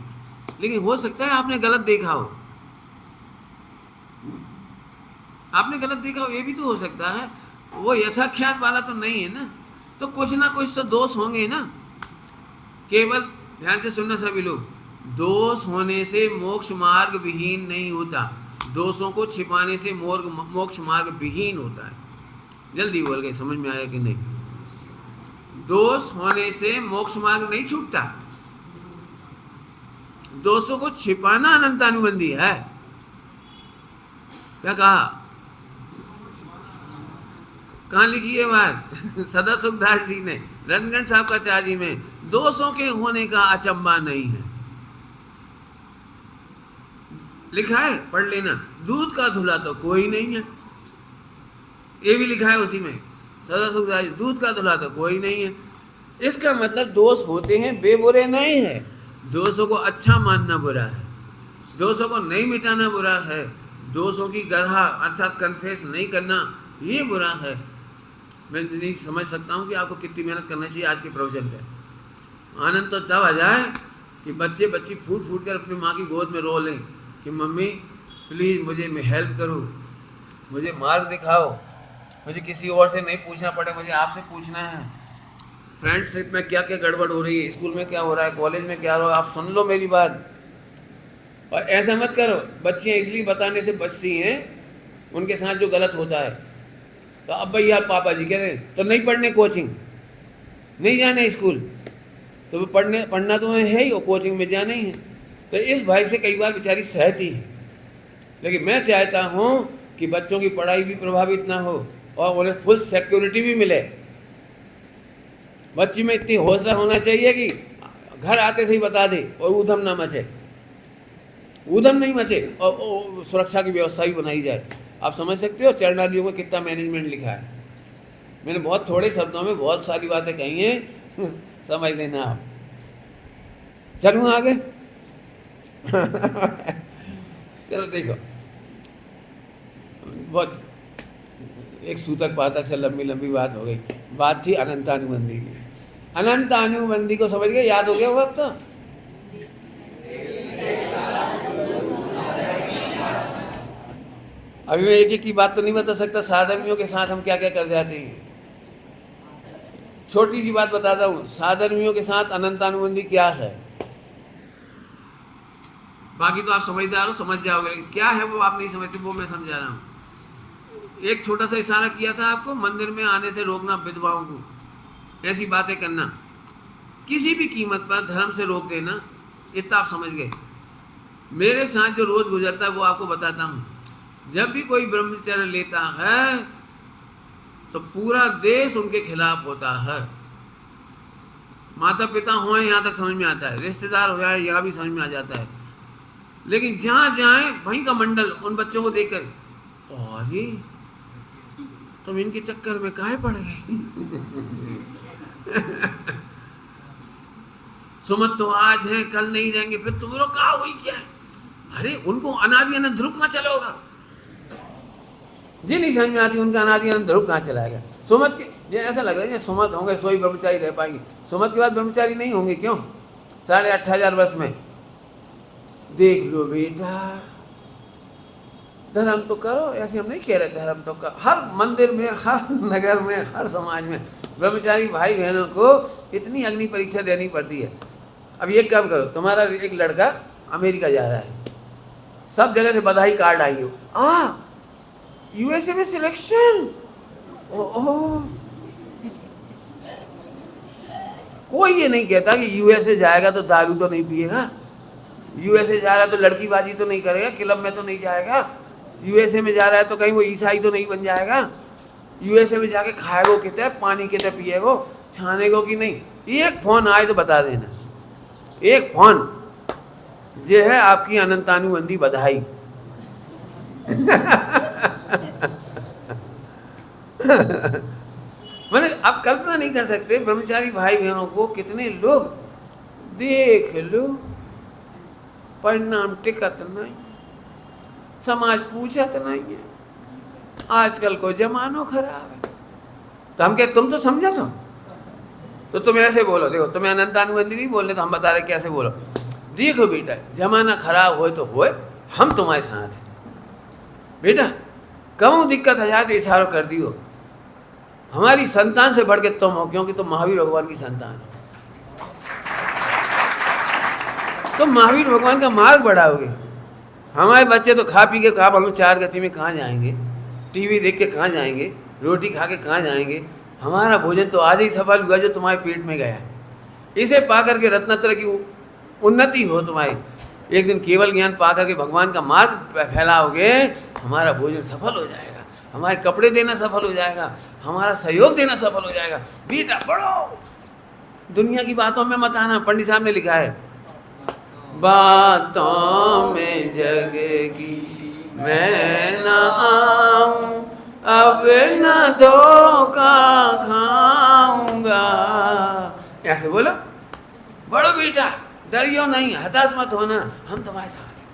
लेकिन हो सकता है आपने गलत देखा हो, आपने गलत देखा हो, ये भी तो हो सकता है। वो यथाख्यात वाला तो नहीं है ना, तो कुछ ना कुछ तो दोष होंगे ना। केवल ध्यान से सुनना सभी लोग, दोष होने से मोक्ष मार्ग विहीन नहीं होता, दोषों को छिपाने से मोक्ष मार्ग विहीन होता है। जल्दी बोल गए, समझ में आया कि नहीं? दोष होने से मोक्ष मार्ग नहीं छूटता, दोषों को छिपाना अनंतानुबंधी है। क्या कहा, कहाँ लिखी है बात? सदा सुखदास जी ने रणगढ़ साहब का चार्जी में, दोषों के होने का अचंबा नहीं है, लिखा है, पढ़ लेना। दूध का धुला तो कोई नहीं है, ये भी लिखा है उसी में, सदा सुखदास जी, दूध का धुला तो कोई नहीं है। इसका मतलब दोष होते हैं, बेबुरे नहीं है। दोषों को अच्छा मानना बुरा है, दोषों को नहीं मिटाना बुरा है, दोषों की गढ़ा अर्थात कन्फेस नहीं करना ये बुरा है। मैं नहीं समझ सकता हूँ कि आपको कितनी मेहनत करना चाहिए आज के प्रोविजन पे। आनंद तो तब आ जाए कि बच्चे बच्ची फूट फूट कर अपनी माँ की गोद में रो लें कि मम्मी प्लीज़ मुझे हेल्प करो, मुझे मार्ग दिखाओ, मुझे किसी और से नहीं पूछना पड़े, मुझे आपसे पूछना है। फ्रेंडशिप में क्या क्या गड़बड़ हो रही है, स्कूल में क्या हो रहा है, कॉलेज में क्या हो रहा है, आप सुन लो मेरी बात। और ऐसा मत करो, बच्चियाँ इसलिए बताने से बचती हैं उनके साथ जो गलत होता है। तो अब भैया पापा जी कह रहे हैं तो नहीं पढ़ने कोचिंग, नहीं जाने स्कूल, तो पढ़ना तो है ही और कोचिंग में जाना ही है। तो इस भाई से कई बार बेचारी सहती है, लेकिन मैं चाहता हूँ कि बच्चों की पढ़ाई भी प्रभावित ना हो और उन्हें फुल सिक्योरिटी भी मिले। बच्ची में इतनी हौसला होना चाहिए कि घर आते से ही बता दे और ऊधम ना मचे, ऊधम नहीं मचे, और सुरक्षा की व्यवस्था भी बनाई जाए। आप समझ सकते हो चरणादियों में कितना मैनेजमेंट लिखा है। मैंने बहुत थोड़े शब्दों में बहुत सारी बातें कही हैं, समझ लेना आप। चलूँ आगे? चलो देखो, बहुत एक सूतक पातक से लंबी लंबी बात हो गई। बात थी अनंतानुबंधी की। अनंतानुबंधी को समझ गए, याद हो गया वो? अब तो अभी मैं एक एक की बात तो नहीं बता सकता, साधर्मियों के साथ हम क्या क्या कर जाते हैं। छोटी सी बात बताता हूँ, साधर्मियों के साथ अनंतानुबंधी क्या है। बाकी तो आप समझदार हो, समझ जाओगे, लेकिन क्या है वो आप नहीं समझते, वो मैं समझा रहा हूँ। एक छोटा सा इशारा किया था आपको, मंदिर में आने से रोकना विधवाओं को, ऐसी बातें करना, किसी भी कीमत पर धर्म से रोक देना, इतना आप समझ गए। मेरे साथ जो रोज गुजरता है वो आपको बताता हूँ। जब भी कोई ब्रह्मचर्य लेता है तो पूरा देश उनके खिलाफ होता है। माता पिता हो यहाँ तक समझ में आता है, रिश्तेदार हो जाए यहाँ भी समझ में आ जाता है, लेकिन जहाँ जाए वहीं का मंडल उन बच्चों को देखकर, अरे तुम इनके चक्कर में काहे पड़ गए सुमत तो आज है कल नहीं रहेंगे, फिर तुम लोग कहा हुई क्या है? अरे उनको अनादि अनंत ध्रुव कहाँ चला होगा, जी नहीं समझ में आती उनका अनादि अनंत ध्रुव कहाँ चला गया। सुमत के ये ऐसा लग रहा है सुमत होंगे सोई ब्रह्मचारी रह पाएंगे, सुमत के बाद ब्रह्मचारी नहीं होंगे, क्यों? 8,500 वर्ष में। देख लो बेटा, धर्म तो करो, ऐसे हम नहीं कह रहे, धर्म तो करो। हर मंदिर में, हर नगर में, हर समाज में ब्रह्मचारी भाई बहनों को इतनी अग्नि परीक्षा देनी पड़ती है। अब ये काम करो, तुम्हारा एक लड़का अमेरिका जा रहा है, सब जगह से बधाई कार्ड आएंगे, यूएसए में सिलेक्शन, ओह। कोई ये नहीं कहता कि यूएसए जाएगा तो दारू तो नहीं पिएगा, यूएसए जा रहा है तो लड़कीबाजी तो नहीं करेगा, क्लब में तो नहीं जाएगा, यूएसए में जा रहा है तो कहीं वो ईसाई तो नहीं बन जाएगा, यूएसए में जाके खाएगो कितने, पानी कितने पिएगो, छानेगो कि नहीं। एक फोन आए तो बता देना, एक फोन ये है आपकी अनंतानुबंधी बधाई मैंने आप कल्पना नहीं कर सकते ब्रह्मचारी भाई बहनों को कितने लोग देख लो, परिणाम टिकत नहीं, समाज पूछत नहीं है, आजकल को जमानो खराब है। तो हम क्या, तुम तो समझा तो तुम ऐसे बोलो, देखो तुम्हें अनंतानुबंधी नहीं बोलने तो हम बता रहे कैसे बोलो। देखो बेटा, जमाना खराब हो तो होए, हम तुम्हारे साथ हैं बेटा, कहूँ दिक्कत हजार तो इशारा कर दियो, हमारी संतान से बढ़ के तुम हो, क्योंकि तुम महावीर भगवान की संतान हो, तुम महावीर भगवान का मार्ग बढ़ाओगे। हमारे बच्चे तो खा पी के कहा हम 4 गति में कहाँ जाएंगे, टीवी देख के कहाँ जाएंगे, रोटी खा के कहाँ जाएंगे। हमारा भोजन तो आज ही सफल हुआ जो तुम्हारे पेट में गया, इसे पा करके रत्नत्र की उन्नति हो तुम्हारी। एक दिन केवल ज्ञान पा करके भगवान का मार्ग फैलाओगे, हमारा भोजन सफल हो जाएगा, हमारे कपड़े देना सफल हो जाएगा, हमारा सहयोग देना सफल हो जाएगा। बेटा पढ़ो, दुनिया की बातों में मत आना। पंडित साहब ने लिखा है, बातों में जगेगी मैं ना आऊं, अब न धोखा खाऊंगा। ऐसे बोलो, बड़ो बेटा, डरियो नहीं, हताश मत होना, हम तुम्हारे साथ हैं।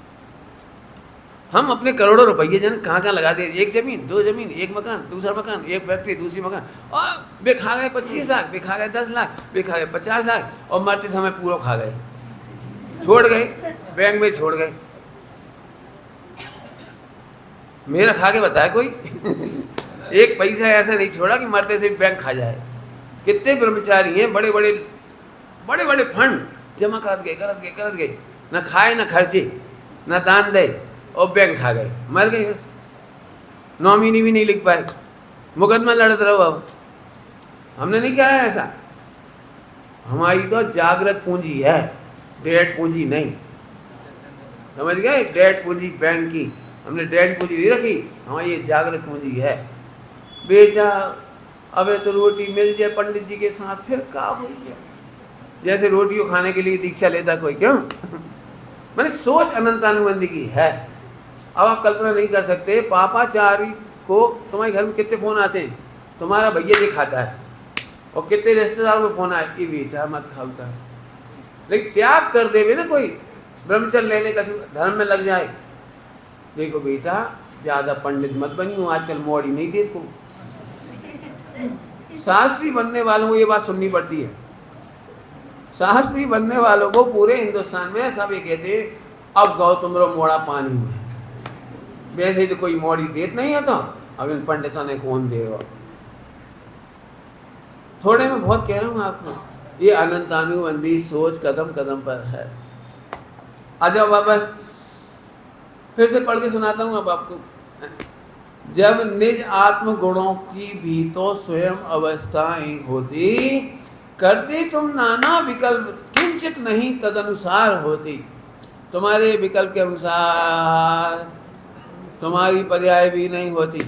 हम अपने करोड़ों रुपये जन कहाँ कहाँ लगा दिए, एक जमीन, 2 जमीन, एक मकान, दूसरा मकान, एक फैक्ट्री, दूसरी मकान, और बे खा गए 25 लाख, बे खा गए 10 लाख, बे खा गए 50 लाख, और मरते समय पूरा खा गए, छोड़ गए, बैंक में छोड़ गए। मेरा खा के बताया कोई एक पैसा ऐसा नहीं छोड़ा कि मरते से बैंक खा जाए। कितने ब्रह्मचारी हैं, बड़े बड़े फंड जमा करत गए, न खाए न खर्चे न दान दे, और बैंक खा गए, मर गए बस, नॉमिनी भी नहीं लिख पाए, मुकदमा लड़त रहो। अब हमने नहीं कहा है ऐसा, हमारी तो जागृत पूंजी है, डेड पूंजी नहीं, समझ गए? डेड पूंजी बैंक की, हमने डेड पूंजी नहीं रखी, हमारी ये जागृत पूंजी है। बेटा अबे तो रोटी मिल जाए पंडित जी के साथ, फिर का हो गया, जैसे रोटियों खाने के लिए दीक्षा लेता कोई, क्यों? मैंने सोच अनंतानुबंधी की है। अब आप कल्पना नहीं कर सकते, पापाचारी को तुम्हारे घर में कितने फ़ोन आते हैं, तुम्हारा भैया ये खाता है, और कितने रिश्तेदारों को फ़ोन आए कि बेटा मत खाओ का, लेकिन त्याग कर देवे ना कोई, ब्रह्मचर्य लेने का धर्म में लग जाए। देखो बेटा, ज़्यादा पंडित मत बनियो, आजकल मौड़ी नहीं देखो, शास्त्री बनने वालों को ये बात सुननी पड़ती है। शास्त्री बनने वालों को पूरे हिंदुस्तान में सब ये कहते हैं, अब गौ तुमरो मोड़ा पानी में, वैसे ही तो कोई मौड़ी देत नहीं है, तो अब इन पंडितों ने कौन देगा। थोड़े में बहुत कह रहा हूँ आपको, ये अनंतानुबंधी सोच कदम कदम पर है। आ जाओ बाबा, फिर से पढ़ के सुनाता हूँ अब आपको। जब निज आत्म गुणों की भी तो स्वयं अवस्थाएं होती, करती तुम नाना विकल्प, किंचित नहीं तदनुसार होती। तुम्हारे विकल्प के अनुसार तुम्हारी पर्याय भी नहीं होती।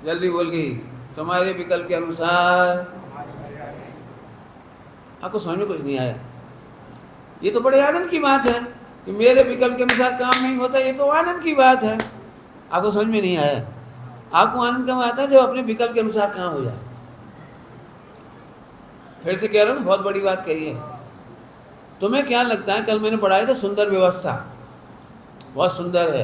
जल्दी बोल गई, तुम्हारे विकल्प के अनुसार। आपको समझ में कुछ नहीं आया? ये तो बड़े आनंद की बात है कि मेरे विकल्प के अनुसार काम नहीं होता। ये तो आनंद की बात है। आपको समझ में नहीं आया? आपको आनंद कब आता है? जब अपने विकल्प के अनुसार काम हो जाए। फिर से कह रहा हूँ, बहुत बड़ी बात कही है। तुम्हें क्या लगता है, कल मैंने पढ़ाया था सुंदर व्यवस्था, बहुत सुंदर है।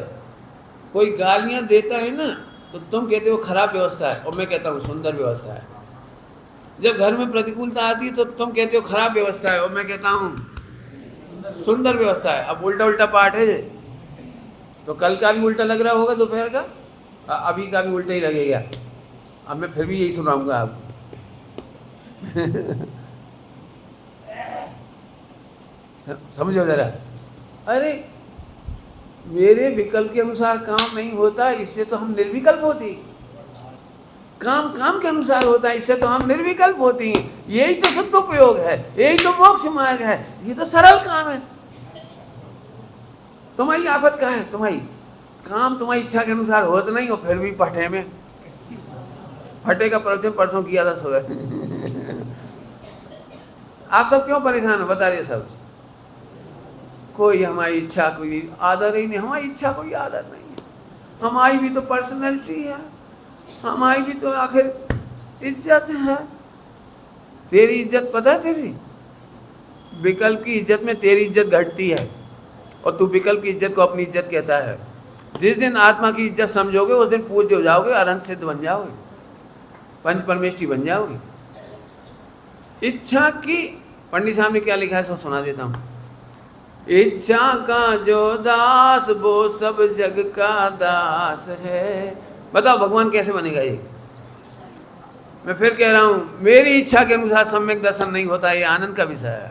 कोई गालियाँ देता है ना, तो तुम कहते हो खराब व्यवस्था है, और मैं कहता हूँ सुंदर व्यवस्था है। जब घर में प्रतिकूलता आती है तो तुम कहते हो खराब व्यवस्था है, और मैं कहता हूँ सुंदर व्यवस्था है। अब उल्टा उल्टा पाठ है, तो कल का भी उल्टा लग रहा होगा, दोपहर का, अभी का भी उल्टा ही लगेगा। अब मैं फिर भी यही सुनाऊंगा आपको। समझो जरा। अरे मेरे विकल्प के अनुसार काम नहीं होता, इससे तो हम निर्विकल्प होती। काम काम के अनुसार होता है, इससे तो हम निर्विकल्प होती हैं। यही तो सदुपयोग है, यही तो मोक्ष मार्ग है, ये तो सरल काम है। तुम्हारी आफत क्या है? तुम्हारी काम तुम्हारी इच्छा के अनुसार होता नहीं, और फिर भी पटे में। फटे का प्रवचन परसों किया था सुबह। आप सब क्यों परेशान हो, बता रहे सब? कोई हमारी इच्छा कोई आदर ही नहीं। हमारी इच्छा कोई आदर नहीं है। हमारी भी तो पर्सनैलिटी है, हमारी भी तो आखिर इज्जत है। तेरी इज्जत पता है? तेरी विकल्प की इज्जत में तेरी इज्जत घटती है, और तू विकल्प की इज्जत को अपनी इज्जत कहता है। जिस दिन आत्मा की इज्जत समझोगे, उस दिन पूज्य हो जाओगे, अनंत सिद्ध बन जाओगे, पंच परमेष्ठी बन जाओगे। इच्छा की, पंडित साहब ने क्या लिखा है सो सुना देता हूँ। इच्छा का जो दास वो सब जग का दास है। बताओ भगवान कैसे बनेगा ये? मैं फिर कह रहा हूँ, मेरी इच्छा के अनुसार सम्यक दर्शन नहीं होता। ये आनंद का विषय है।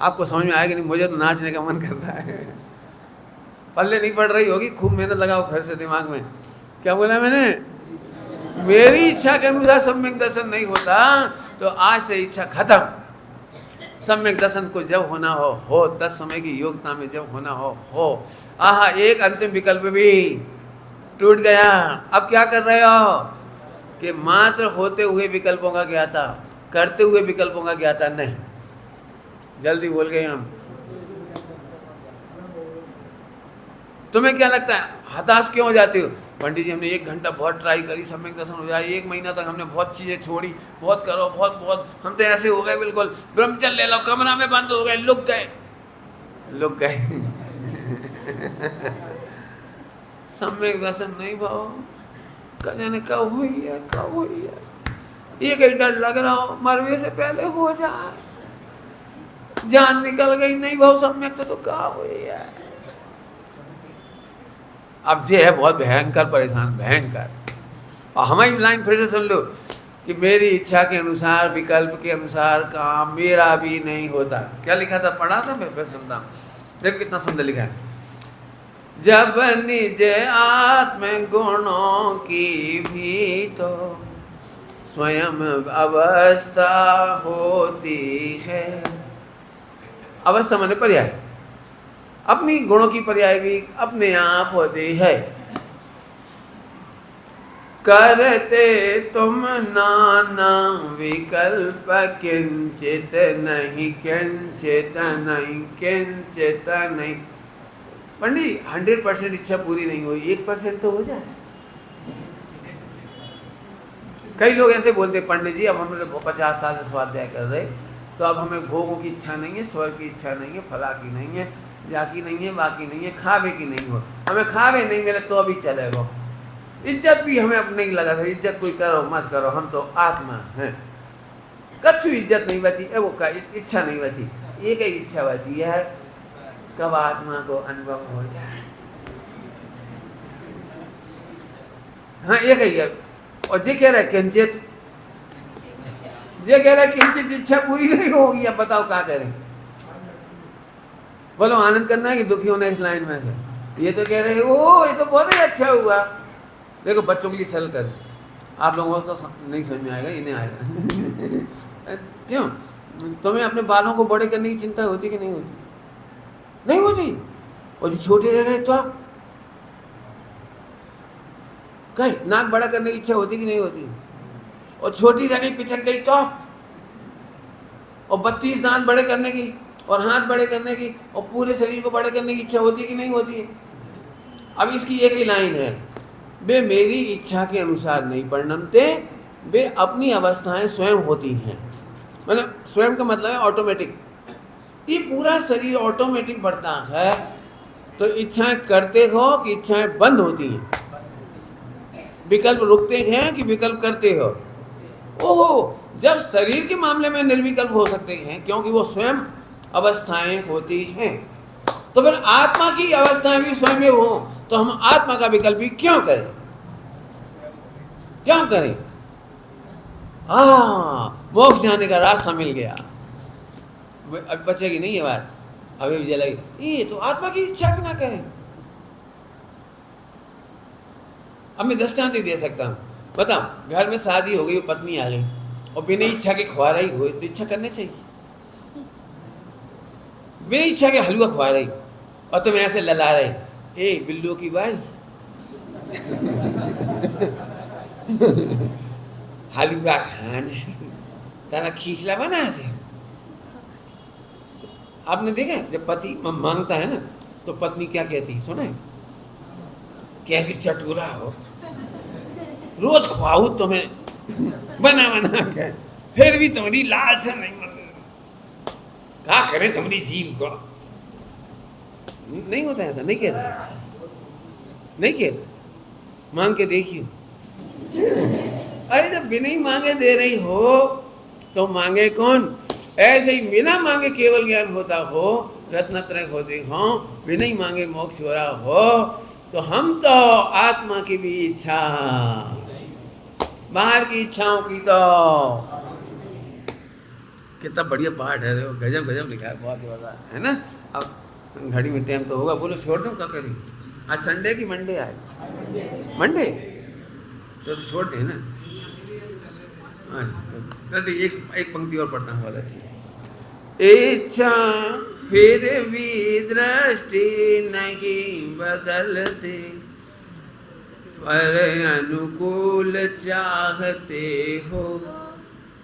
आपको समझ में आएगा नहीं? मुझे तो नाचने का मन कर रहा है। पल्ले नहीं पड़ रही होगी, खूब मेहनत लगाओ फिर से दिमाग में। क्या बोला मैंने? मेरी इच्छा के अनुसार सम्यक दर्शन नहीं होता, तो आज से इच्छा खत्म। सम्यक दर्शन को जब होना हो। 10 समय की योग्यता में जब होना हो। आहा, एक अंतिम विकल्प भी टूट गया। अब क्या कर रहे हो कि मात्र होते हुए विकल्पों का ज्ञाता, करते हुए विकल्पों का ज्ञाता नहीं। जल्दी बोल गए हम। तुम्हें क्या लगता है हताश क्यों हो जाती हो? पंडित जी हमने 1 घंटा बहुत ट्राई करी, सम्यक दर्शन हो जाए। 1 महीना तक हमने बहुत चीज़ें छोड़ी, बहुत करो, बहुत हम तो ऐसे हो गए, बिल्कुल ब्रह्मचर्य ले लो, कमरा में बंद हो गए, लुक गए। सम्यक दर्शन नहीं भाव, कहने कब हुई है। एक ही डर लग रहा हो, मरने से पहले हो जाए, जान निकल गई, नहीं भाव सम्यक तो क्या हुई है। अब ये है बहुत भयंकर परेशान, भयंकर। और हमारी लाइन फिर से सुन लो कि मेरी इच्छा के अनुसार, विकल्प के अनुसार काम मेरा भी नहीं होता। क्या लिखा था? पढ़ा था मैं, फिर सुनता हूँ। देखो कितना सुंदर लिखा है। जब निज आत्म गुणों की भी तो स्वयं अवस्था होती है। अवस्था माने पर्याय, अपनी गुणों की पर्याय भी अपने आप होती है। करते तुम नाना विकल्प, किंचित नहीं। पंडित 100% इच्छा पूरी नहीं हुई, 1% तो हो जाए। कई लोग ऐसे बोलते, पंडित जी अब हम 50 साल से स्वाध्याय कर रहे, तो अब हमें भोगों की इच्छा नहीं है, स्वर्ग की इच्छा नहीं है, फला की नहीं है, जाकी नहीं है, बाकी नहीं है, खावे की नहीं हो। हमें खावे नहीं मिले तो अभी चलेगा। इज्जत भी हमें अब नहीं लगा था। इज्जत कोई करो मत करो, हम तो आत्मा हैं। कछु इज्जत नहीं बची है, वो इच्छा नहीं बची। एक ही इच्छा बची है, कब आत्मा को अनुभव हो जाए। हाँ, एक ही है। और ये कह रहा है किंचित, ये कह रहा है किंचित इच्छा पूरी नहीं होगी। अब बताओ क्या करें? बोलो आनंद करना है कि दुखी होना है इस लाइन में से? ये तो कह रहे हो ओ ये तो बहुत ही अच्छा हुआ। देखो बच्चों के लिए सरल कर, आप लोगों को तो नहीं समझ में आएगा, इन्हें आएगा। क्यों? तुम्हें अपने बालों को बड़े करने की चिंता होती कि नहीं होती? नहीं होती। और जो छोटे रह गए तो कहीं नाक बड़ा करने की इच्छा होती कि नहीं होती? और छोटी रह गई पिचक गई तो? और 32 दांत बड़े करने की और हाथ बड़े करने की और पूरे शरीर को बड़े करने की इच्छा होती कि नहीं होती? अब इसकी एक ही लाइन है, वे मेरी इच्छा के अनुसार नहीं परिणमते, वे अपनी अवस्थाएं स्वयं होती हैं। मतलब स्वयं का मतलब है ऑटोमेटिक। ये पूरा शरीर ऑटोमेटिक बढ़ता है, तो इच्छाएं करते हो कि इच्छाएं बंद होती हैं? विकल्प रुकते हैं कि विकल्प करते हो? ओहो, जब शरीर के मामले में निर्विकल्प हो सकते हैं क्योंकि वो स्वयं अवस्थाएं होती हैं, तो फिर आत्मा की अवस्थाएं भी स्वयं हो, तो हम आत्मा का विकल्प भी क्यों करें? क्यों करें? मोक्ष जाने का रास्ता मिल गया। अब बचेगी नहीं ये बात, अभी भी जलेगी। ये तो आत्मा की इच्छा भी ना करें। अब मैं दृष्टांत दे सकता हूँ। बताओ, घर में शादी हो गई, पत्नी आ गई और बिना इच्छा के खुआ रही हो, तो इच्छा करनी चाहिए? बिना इच्छा के हलवा खुआ रही और तुम ऐसे लला रहे, ए बिल्लू की भाई हलवा खाने तारा खींचला बना दे। आपने देखा जब पति मांगता है ना तो पत्नी क्या कहती है? सुना है? कैसी चटूरा हो, रोज खुआऊ तुम्हें बना बना के, फिर भी तुम्हारी लाल से नहीं मन, क्या करें तुम्हारी जीव को? नहीं होता ऐसा, नहीं कहते, नहीं कहते, मांग के देखिए। अरे जब बिना ही मांगे दे रही हो तो मांगे कौन? ऐसे ही बिना मांगे केवल ज्ञान होता हो, रत्नत्रय होते हो, बिना ही मांगे मोक्ष हो रहा हो, तो हम तो आत्मा की भी इच्छा, बाहर की इच्छाओं की तो कितना बढ़िया पाठ है, गजब गजब लिखा है, बहुत जबरदस्त है ना। अब घड़ी में टाइम तो होगा, बोलो छोड़ दूँ क्या करी? आज संडे की मंडे आए? मंडे तो छोड़ दे ना। चलिए एक पंक्ति और पढ़ता हूँ, बहुत अच्छी। इच्छा फिर भी दृष्टि नहीं बदलती, पर अनुकूल चाहते हो।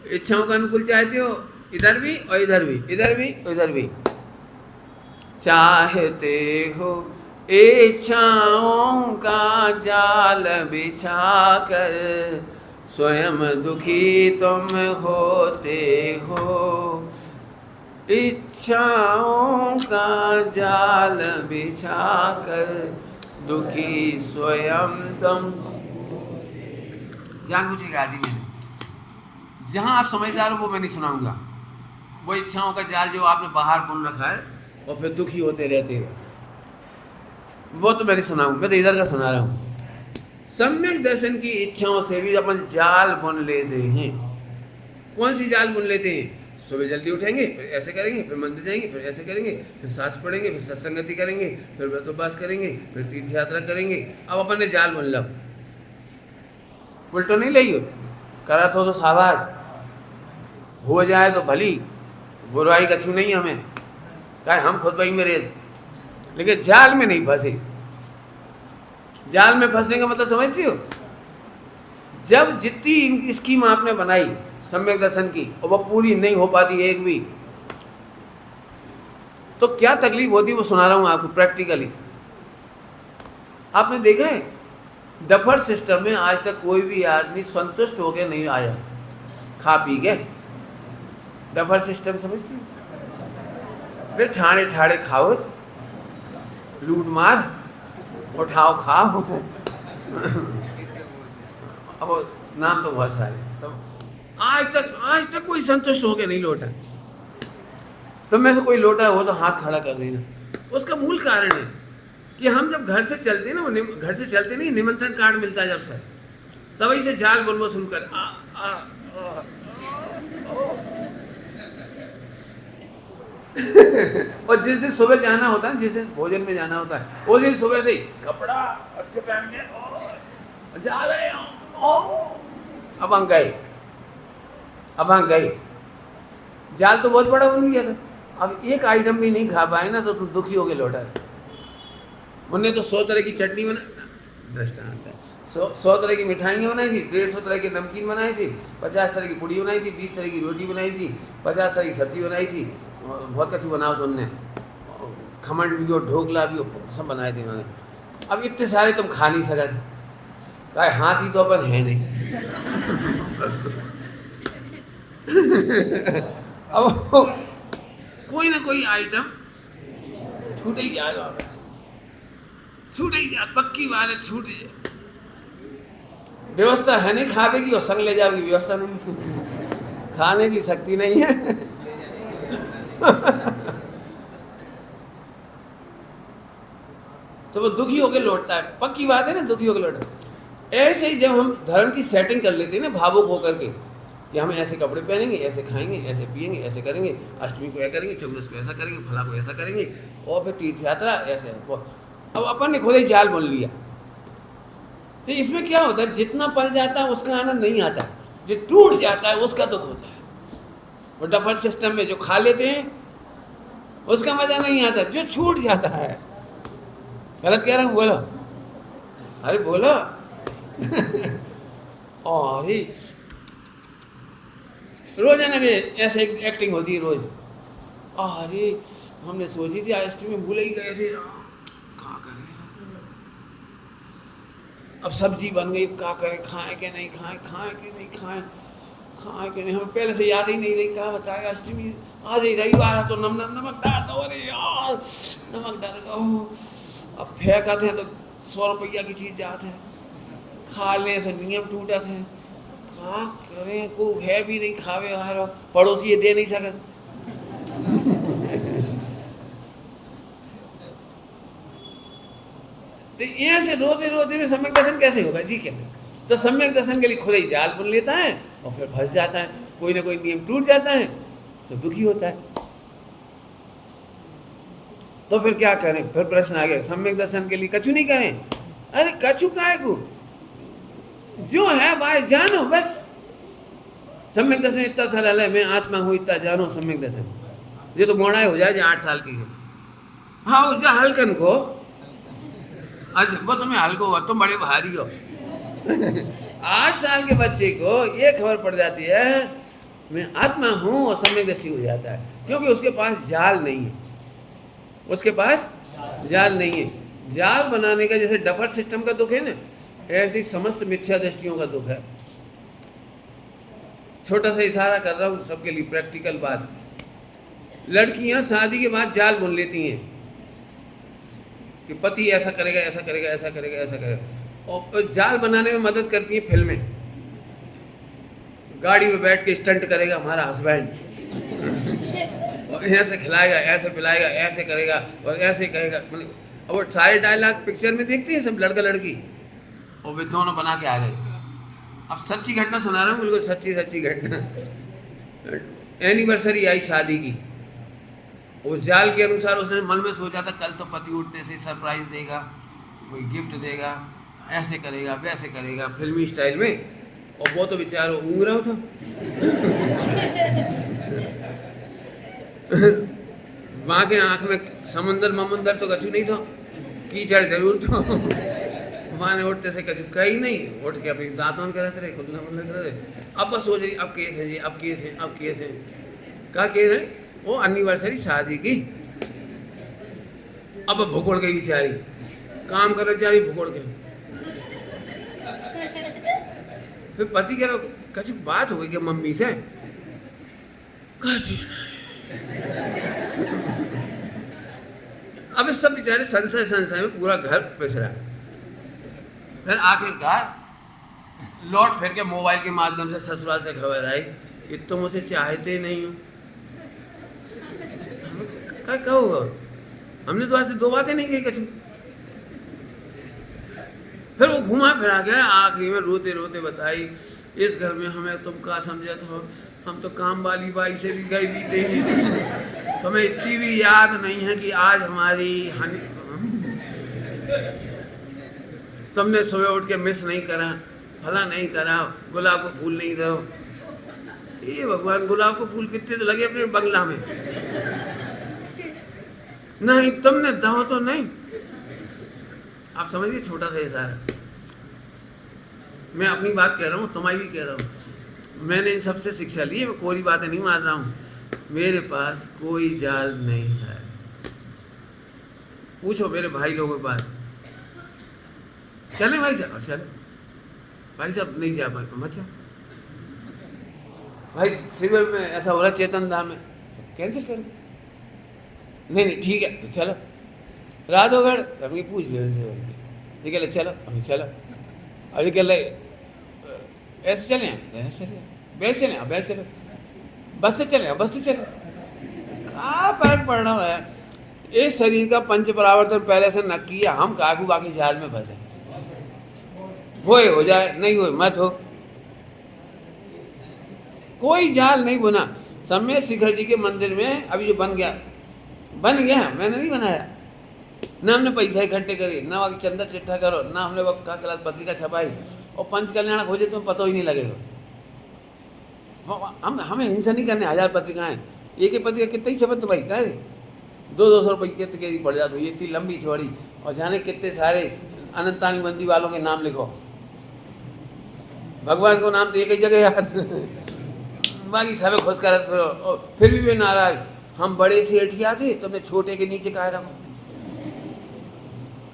इच्छाओं का अनुकूल चाहते हो, इधर भी और इधर भी, इधर भी उधर भी चाहते हो। इच्छाओं का जाल बिछाकर स्वयं दुखी तुम होते हो। इच्छाओं का जाल बिछाकर दुखी स्वयं तुम। जानबूझेगा आदि में जहाँ आप समझदार हो वो मैं नहीं सुनाऊंगा। वो इच्छाओं का जाल जो आपने बाहर बुन रखा है और फिर दुखी होते रहते हो, वो तो मैं नहीं सुनाऊंगा, मैं तो इधर का सुना रहा हूँ। सम्यक दर्शन की इच्छाओं से भी अपन जाल बुन लेते हैं। कौन सी जाल बुन लेते हैं? सुबह जल्दी उठेंगे, फिर ऐसे करेंगे, फिर मंदिर जाएंगे, फिर ऐसे करेंगे, फिर सांस पढ़ेंगे, फिर सत्संगति करेंगे, फिर व्रतोपवास करेंगे, फिर तीर्थ यात्रा करेंगे। अब अपन ने जाल बुन लो, उल्टो नहीं लई हो, करा तो शाबाश, हो जाए तो भली, बुराई कछु नहीं हमें, क्या हम खुद भाई मेरे, लेकिन जाल में नहीं फंसे। जाल में फंसने का मतलब समझती हो? जब जितनी स्कीम आपने बनाई सम्यक दर्शन की और वो पूरी नहीं हो पाती एक भी, तो क्या तकलीफ होती है वो सुना रहा हूं आपको प्रैक्टिकली। आपने देखा है डफर सिस्टम में आज तक कोई भी आदमी संतुष्ट होकर नहीं आया खा पी के। डफर सिस्टम समझती वे? ठाणे ठाणे खाओ, लूट मार, उठाओ खाओ। अब नाम तो बहुत सारे, तो आज तक कोई संतुष्ट होकर नहीं लौटा। तो में से कोई लौटा हो तो हाथ खड़ा कर देना। उसका मूल कारण है कि हम जब घर से चलते ना, घर से चलते नहीं, निमंत्रण कार्ड मिलता है जब से, तभी से जाल बुनना शुरू कर। और जिस दिन सुबह जाना होता है, जिस दिन भोजन में जाना होता है, उस दिन सुबह से ही कपड़ा अच्छे पहन के जा रहे हैं, अब हम गए, जाल तो बहुत बड़ा बन गया था। अब एक आइटम भी नहीं खा पाए ना तो तुम दुखी होके लौटा। उनने तो 100 तरह की चटनी बना, दृष्टांत है, 100 तरह की मिठाइयाँ बनाई थी, 150 तरह के नमकीन बनाई थी, 50 तरह की पूड़ी बनाई थी, 20 तरह की रोटी बनाई थी, 50 तरह की सब्जी बनाई थी, बहुत कुछ बनाओ तो उनने, खमण भी हो, ढोकला भी हो, सब बनाए थे उन्होंने। अब इतने सारे तुम खा नहीं सकते, कहा हाथी तो अपन है नहीं। अब कोई ना कोई आइटम छूट ही जाएगा, छूट ही जाए, पक्की बात है, छूट जाए। व्यवस्था है नहीं खावे की, और संग ले जाओगी, व्यवस्था नहीं, खाने की शक्ति नहीं है। तो वो दुखी होकर लौटता है, पक्की बात है ना, दुखी होकर लौटता है। ऐसे ही जब हम धर्म की सेटिंग कर लेते हैं ना, भावुक होकर के, कि हम ऐसे कपड़े पहनेंगे, ऐसे खाएंगे, ऐसे पिएंगे, ऐसे करेंगे, अष्टमी को ऐसा करेंगे, चौदस को ऐसा करेंगे, फला को ऐसा करेंगे, और फिर तीर्थ यात्रा ऐसे। अब अपन ने खुद ही जाल बुन लिया, तो इसमें क्या होता है, जितना पल जाता है उसका आनंद नहीं आता, जो टूट जाता है उसका दुख होता है। वो डफर सिस्टम में जो खा लेते हैं उसका मजा नहीं आता, जो छूट जाता है। गलत कह रहा हूँ, बोलो, अरे बोलो। और ही रोजाना के ऐसे एक्टिंग होती है रोज। अरे हमने सोची थी आज में भूल ही गए थे, क्या करें, अब सब्जी बन गई, क्या करें, खाएं कि नहीं खाएं, खाएं कि नहीं खाएं, खाएं कि नहीं, हमें पहले से याद ही नहीं रही, क्या बताया, अष्टमी आज ही रविवार है तो नमक डाल दो, अरे यार नमक डाल दो, अब फेंकाते हैं तो 100 रुपया की चीज़ जाते हैं, खा लें से नियम टूटा थे, क्या करें, को है भी नहीं, खावे हारो पड़ोसी ये दे नहीं सकते। तो यहाँ से रोते रोते में सम्यक दर्शन कैसे होगा जी? क्या तो सम्यक दर्शन के लिए खुद ही जाल बुन लेता है और फिर फंस जाता है, कोई ना कोई नियम टूट जाता है तो दुखी होता है। तो फिर क्या करें? फिर प्रश्न आ गया, सम्यक दर्शन के लिए कछु नहीं करें? अरे कछु काहे को, जो है भाई जानो बस। सम्यक दर्शन इतना सरल है, मैं आत्मा हूँ इतना जानो सम्यक दर्शन। ये तो मोड़ाई हो जाए 8 साल की हो, हाँ उसका हल्कन को, अच्छा वो तुम्हें हल्को हो, तुम बड़े भारी हो। 8 साल के बच्चे को ये खबर पड़ जाती है मैं आत्मा हूँ और सम्यक दृष्टि हो जाता है, क्योंकि उसके पास जाल नहीं है, उसके पास जाल नहीं है। जाल बनाने का जैसे डफर सिस्टम का दुख है ना, ऐसी समस्त मिथ्या दृष्टियों का दुख है। छोटा सा इशारा कर रहा हूँ सबके लिए, प्रैक्टिकल बात। लड़कियां शादी के बाद जाल बुन लेती हैं कि पति ऐसा करेगा, ऐसा करेगा, ऐसा करेगा, ऐसा करेगा, और जाल बनाने में मदद करती हैं फिल्में। गाड़ी में बैठ के स्टंट करेगा हमारा हस्बैंड, और ऐसे खिलाएगा, ऐसे पिलाएगा, ऐसे करेगा और ऐसे कहेगा। अब वो सारे डायलॉग पिक्चर में देखते हैं सब लड़का लड़की, और वे दोनों बना के आ गए। अब सच्ची घटना सुना रहा हूँ, बिल्कुल सच्ची घटना। एनिवर्सरी आई शादी की, उस जाल के अनुसार उसने मन में सोचा था कल तो पति उठते से सरप्राइज देगा, कोई गिफ्ट देगा, ऐसे करेगा, वैसे करेगा, फिल्मी स्टाइल में। और वो तो बेचारा ऊँग रहा था। वहाँ के आँख में समंदर तो कछु नहीं था, कीचड़ जरूर था। वहाँ ने उठते से कछु कहीं नहीं, उठ के अपनी दांतों करते रहे, खुदना कर रहे। अब बस सोच रही अब केस है जी, अब केस है, अब केस है। क्या केस है? वो एनिवर्सरी शादी की। अब भुगड़ गई बेचारी, काम कर रही बेचारी भुगड़ गई। फिर पति कह रहा कछु बात हो गई क्या मम्मी से? अब सब बेचारे संशय में पूरा घर पिस रहा। फिर आखिरकार लौट फिर के मोबाइल के माध्यम से ससुराल से खबर आई कि तुम उसे चाहते नहीं हो। क्या कहो, हमने तो आज से 2 बातें नहीं कही कछु। फिर वो घुमा फिरा गया, आखिरी में रोते रोते बताई इस घर में हमें तुम क्या समझत हो, हम तो काम वाली बाई से भी गए बीते हैं, तुम्हें इतनी भी याद नहीं है कि आज हमारी तुमने सुबह उठ के मिस नहीं करा, फला नहीं करा, गुलाब को फूल नहीं दो। ये भगवान, गुलाब को फूल कितने तो लगे अपने बंगला में, नहीं तुमने दो तो नहीं। आप समझिए, छोटा सा इशारा। मैं अपनी बात कह रहा हूँ, तुम्हारी भी कह रहा हूँ। मैंने इन सबसे शिक्षा ली है, मैं कोई बातें नहीं मान रहा हूँ। मेरे पास कोई जाल नहीं है। पूछो मेरे भाई लोगों के पास, चले भाई साहब, चलो भाई साहब नहीं जा पाए मत जाओ भाई, सिविल में ऐसा हो रहा है, चेतन धाम में, कैंसिल कर। नहीं ठीक है तो चलो। राधोगढ़ अभी पूछ ले, ये कह ले चलो, अभी चलो, अभी कह ले ऐसे चले, ऐसे चले, वैसे चले, वैसे चलो, बस से चले, बस से चलो। क्या फर्क पड़ रहा है? इस शरीर का पंच परावर्तन पहले से न किया, हम काकू बाकी जाल में फंसे। हो जाए, नहीं हो मत हो, कोई जाल नहीं बुना। सम्य शिखर जी के मंदिर में अभी जो बन गया, मैंने नहीं बनाया। ना हमने पैसा इकट्ठे करे, ना वहाँ चंदा चिट्ठा करो, ना हमने वक्त का पत्रिका छपाई, और पंच कल्याण खोजे तुम्हें पता ही नहीं लगेगा। हमें हिंसा नहीं करने, 1000 पत्रिकाएं, एक पत्रिका कितनी ही छपत तो भाई कह 200 रुपये कितने की पड़ जाती, ये इतनी लंबी छोड़ी, और जाने कितने सारे अनंतानी बंदी वालों के नाम लिखो। भगवान को नाम तो एक ही जगह याद, बाकी सब खुश कर फिर भी वे नाराज। हम बड़े सेठिया थे, तुमने छोटे के नीचे कहा रखो।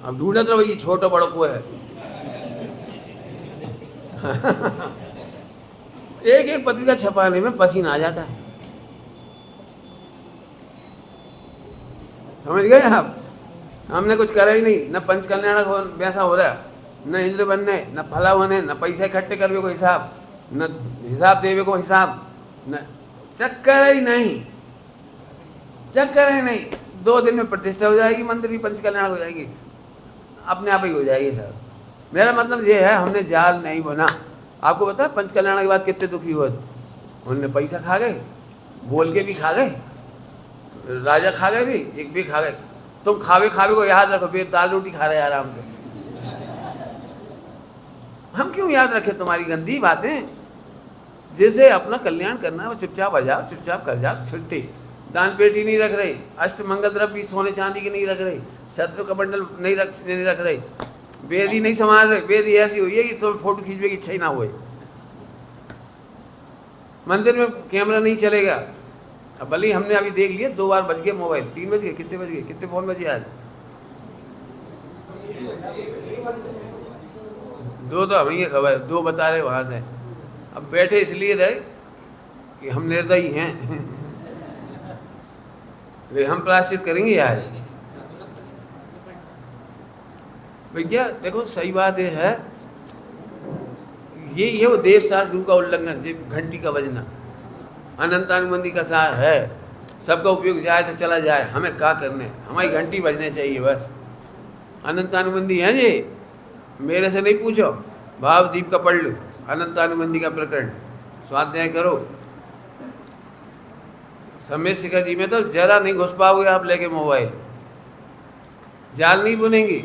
अब ढूंढत रहो ये छोटा बड़ो को है। एक एक पत्रिका छपाने में पसीना आ जाता है। समझ गए आप? हमने कुछ करा ही नहीं, न पंच कल्याण वैसा हो रहा, न इंद्र बनने, न फला होने, न पैसा इकट्ठे करवे को हिसाब, न हिसाब देवे को हिसाब, न चक्कर ही नहीं, चक्कर ही नहीं। 2 दिन में प्रतिष्ठा हो जाएगी, मंदिर की पंच कल्याण हो जाएगी, अपने आप ही हो जाएगी सर। मेरा मतलब ये है, हमने जाल नहीं बना। आपको पता है पंच कल्याण के बाद कितने दुखी हुए? उन्होंने पैसा खा गए, बोल के भी खा गए, राजा खा गए भी, एक भी खा गए। तुम खावे को याद रखो, फिर दाल रोटी खा रहे आराम से। हम क्यों याद रखें तुम्हारी गंदी बातें? जैसे अपना कल्याण करना है वो चुपचाप आ जाओ, चुपचाप कर जाओ, छुट्टी। दान पेटी नहीं रख रहे, अष्ट मंगल द्रव्य सोने चांदी की नहीं रख रहे, शत्रु का बंडल नहीं रख रहे, वेदी नहीं संभाल रहे। वेदी ऐसी हुई है कि तो फोटो खींचने की इच्छा ही ना हुए। मंदिर में कैमरा नहीं चलेगा। अब भले ही हमने अभी देख लिया, 2 बार बज गए मोबाइल, 3 बज गए, कितने बज गए, कितने फोन बजे आज? 2 तो हमें ये खबर, 2 बता रहे वहाँ से। अब बैठे इसलिए रहे कि हम निर्दयी हैं। हम प्रायश्चित करेंगे यार। भैया देखो, सही बात ये है, ये वो देव शास्त्र गुरु का उल्लंघन, घंटी का बजना अनंतानुबंधी का सार है। सबका उपयोग जाए तो चला जाए, हमें क्या करने, हमारी घंटी बजने चाहिए बस। अनंतानुबंधी है जी, मेरे से नहीं पूछो, भावदीप का पढ़ लो, अनंतानुबंधी का प्रकरण, स्वाध्याय करो। सम्य शिखर जी में तो जरा नहीं घुस पाओगे आप लेके मोबाइल, जाल नहीं बुनेंगी।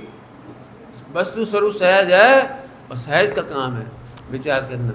वस्तु स्वरूप सहज है, और सहज का काम है विचार करना।